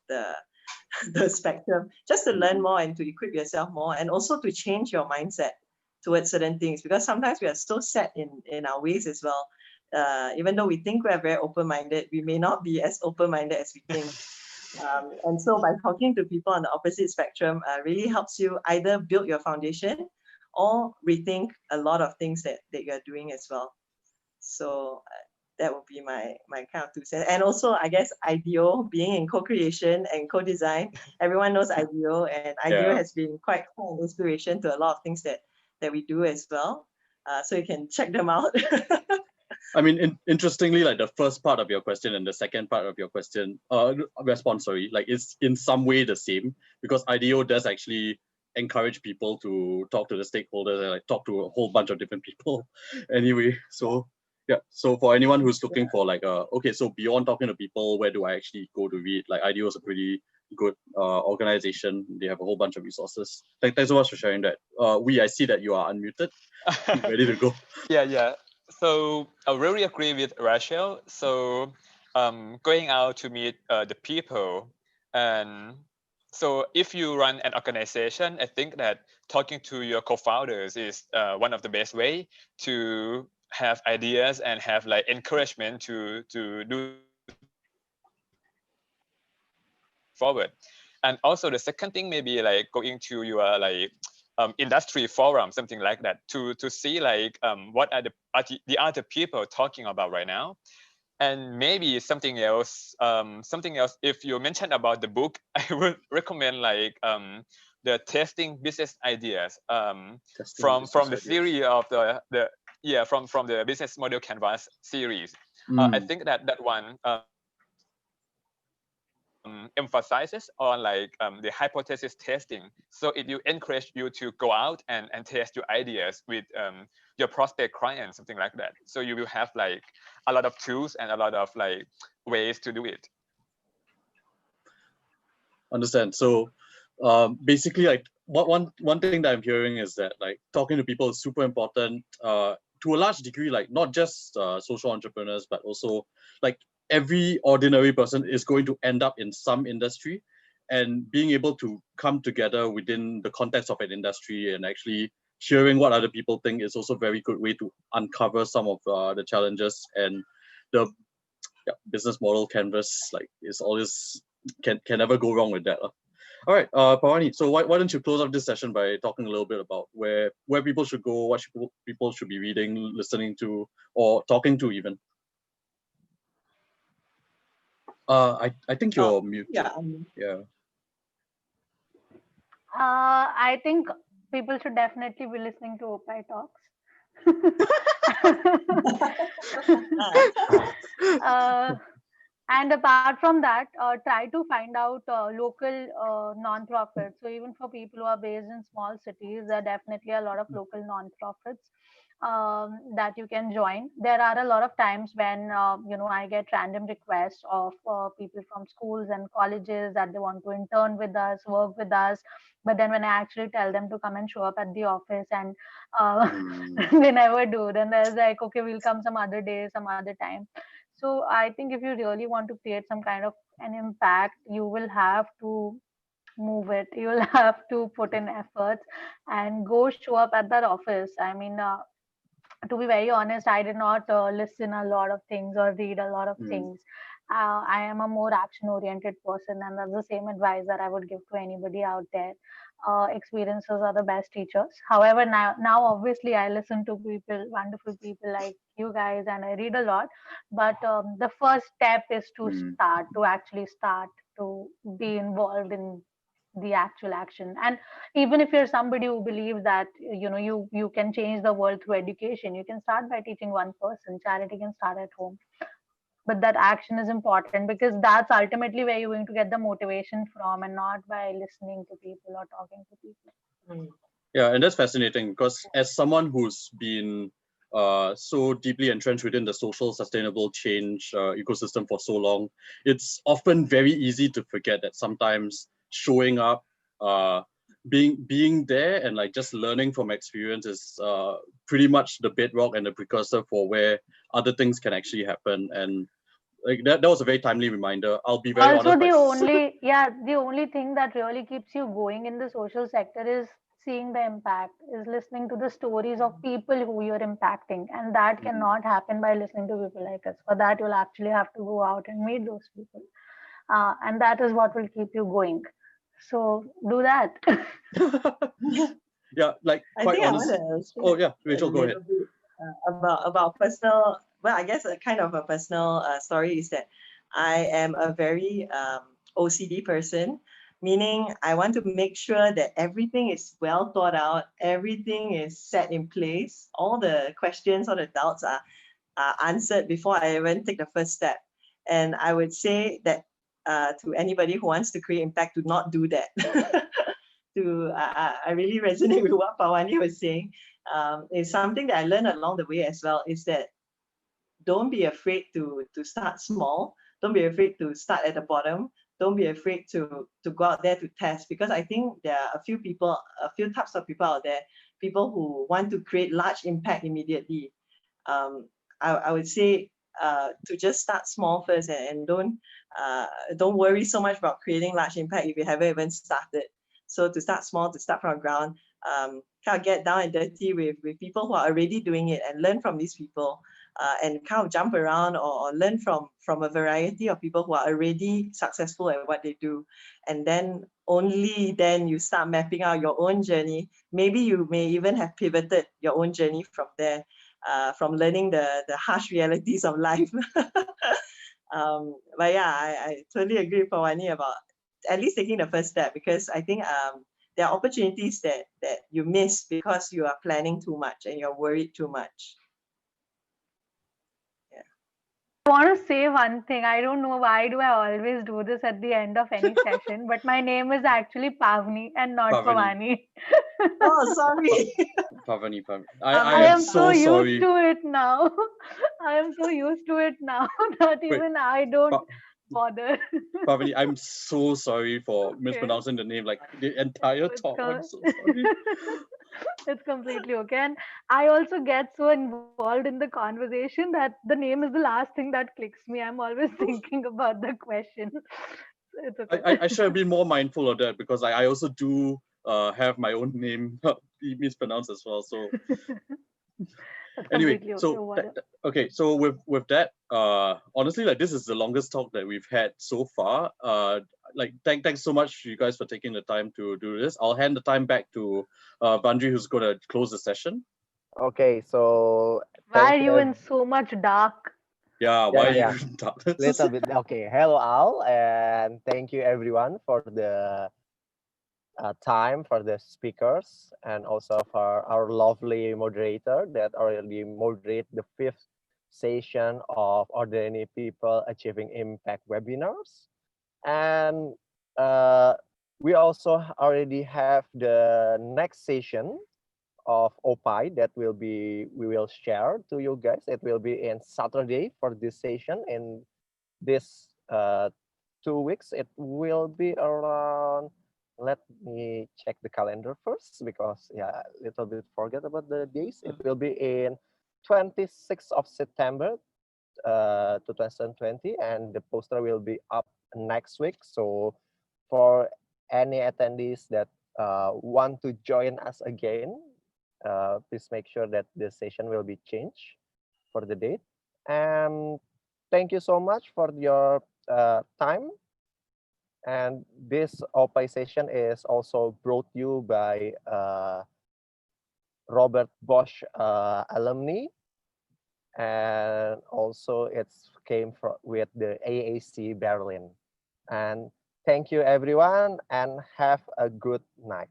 the spectrum, just to learn more and to equip yourself more, and also to change your mindset towards certain things, because sometimes we are so set in our ways as well. Even though we think we are very open-minded, we may not be as open-minded as we think. And so by talking to people on the opposite spectrum really helps you either build your foundation or rethink a lot of things that you're doing as well. So that would be my kind of 2 cents. And also, I guess IDEO, being in co-creation and co-design, everyone knows IDEO, and IDEO has been quite an inspiration to a lot of things that we do as well. So you can check them out. I mean, interestingly, like the first part of your question and the second part of your question, response, sorry, like it's in some way the same, because IDEO does actually encourage people to talk to the stakeholders and like talk to a whole bunch of different people. Anyway, so yeah, so for anyone who's looking for like okay, so beyond talking to people, where do I actually go to read? Like IDEO is a pretty good organization. They have a whole bunch of resources. Thanks so much for sharing that. I see that you are unmuted. Ready to go. Yeah. So I really agree with Rachel. So going out to meet the people, and so if you run an organization, I think that talking to your co-founders is one of the best way to have ideas and have like encouragement to do forward. And also the second thing, maybe like going to your like industry forum, something like that, to see like what are the other people talking about right now. And maybe something else, if you mentioned about the book, I would recommend like the testing business ideas from the theory of the from the business model canvas series. I think that one emphasizes on like the hypothesis testing. So it will encourage you to go out and test your ideas with your prospect client, something like that. So you will have like a lot of tools and a lot of like ways to do it. Understand. So basically, like one thing that I'm hearing is that like talking to people is super important to a large degree, like not just social entrepreneurs, but also like every ordinary person is going to end up in some industry, and being able to come together within the context of an industry and actually hearing what other people think is also a very good way to uncover some of the challenges. And the business model canvas like is always can never go wrong with that. All right, Pawani, so why don't you close up this session by talking a little bit about where people should go, what people should be reading, listening to, or talking to even. I think you're muted. Yeah. Yeah. I think people should definitely be listening to OPAI talks. And apart from that, try to find out local non-profits. So even for people who are based in small cities, there are definitely a lot of local non-profits that you can join. There are a lot of times when I get random requests of people from schools and colleges that they want to intern with us, work with us. But then when I actually tell them to come and show up at the office, and they never do, then there's like, okay, we'll come some other day, some other time. So I think if you really want to create some kind of an impact, you will have to move it. You will have to put in efforts and go show up at that office. I mean, to be very honest, I did not listen a lot of things or read a lot of things. I am a more action oriented person, and that's the same advice that I would give to anybody out there. Experiences are the best teachers. However, now obviously I listen to people, wonderful people like you guys, and I read a lot. But the first step is to actually start to be involved in the actual action. And even if you're somebody who believes that you can change the world through education, you can start by teaching one person. Charity can start at home, but that action is important, because that's ultimately where you're going to get the motivation from, and not by listening to people or talking to people. Yeah, and that's fascinating, because as someone who's been so deeply entrenched within the social sustainable change ecosystem for so long, it's often very easy to forget that sometimes showing up, being there, and like just learning from experience is pretty much the bedrock and the precursor for where other things can actually happen. And like that was a very timely reminder. I'll be very also honest. the only thing that really keeps you going in the social sector is seeing the impact, is listening to the stories of people who you're impacting, and that cannot happen by listening to people like us. For that, you'll actually have to go out and meet those people, and that is what will keep you going. So do that. Yeah, like quite honestly. Oh yeah, Rachel, go ahead. About personal, well, I guess a kind of a personal story is that I am a very OCD person, meaning I want to make sure that everything is well thought out, everything is set in place, all the questions or the doubts are answered before I even take the first step. And I would say that to anybody who wants to create impact, do not do that. I really resonate with what Pawani was saying. It's something that I learned along the way as well, is that don't be afraid to start small. Don't be afraid to start at the bottom. Don't be afraid to go out there to test, because I think there are a few types of people out there, people who want to create large impact immediately. I would say to just start small first, and don't worry so much about creating large impact if you haven't even started. So to start small, to start from ground, kind of get down and dirty with people who are already doing it, and learn from these people. and kind of jump around or learn from a variety of people who are already successful at what they do. And then only then you start mapping out your own journey. Maybe you may even have pivoted your own journey from there, from learning the harsh realities of life. But yeah, I totally agree with Pawani about at least taking the first step, because I think there are opportunities that you miss because you are planning too much and you're worried too much. I want to say one thing. I don't know why do I always do this at the end of any session, but my name is actually Pavni and not Pavani. Pavani. Oh, sorry. Pavani. I I am am so so used sorry. to it now. I am so used to it now that Wait, even I don't Pa- bother. Pavani, I'm so sorry for Okay. mispronouncing the name like the entire It's talk. I'm com- so sorry. it's completely okay. And I also get so involved in the conversation that the name is the last thing that clicks me. I'm always thinking about the question. It's okay. I should have been more mindful of that, because I also do have my own name be mispronounced as well. So It's anyway, completely okay. so Whatever. okay, so with that, honestly, like, this is the longest talk that we've had so far. Like, thanks so much, you guys, for taking the time to do this. I'll hand the time back to Bandri, who's going to close the session. Okay, so Why are thank you you. in so much dark? Yeah, why Yeah, are you in darkness? little bit. Okay, hello all, and thank you everyone for the time, for the speakers, and also for our lovely moderator that already moderate the 5th session of Ordinary People Achieving Impact webinars. And we also already have the next session of OPAI that we will share to you guys. It will be in Saturday for this session. In this 2 weeks, it will be around, let me check the calendar first, because yeah, a little bit forget about the days. It will be in 26th of September 2020, and the poster will be up next week. So for any attendees that want to join us again, please make sure that the session will be changed for the date. And thank you so much for your time. And this OPAI session is also brought to you by Robert Bosch alumni, and also it came from with the AAC Berlin. And thank you everyone, and have a good night.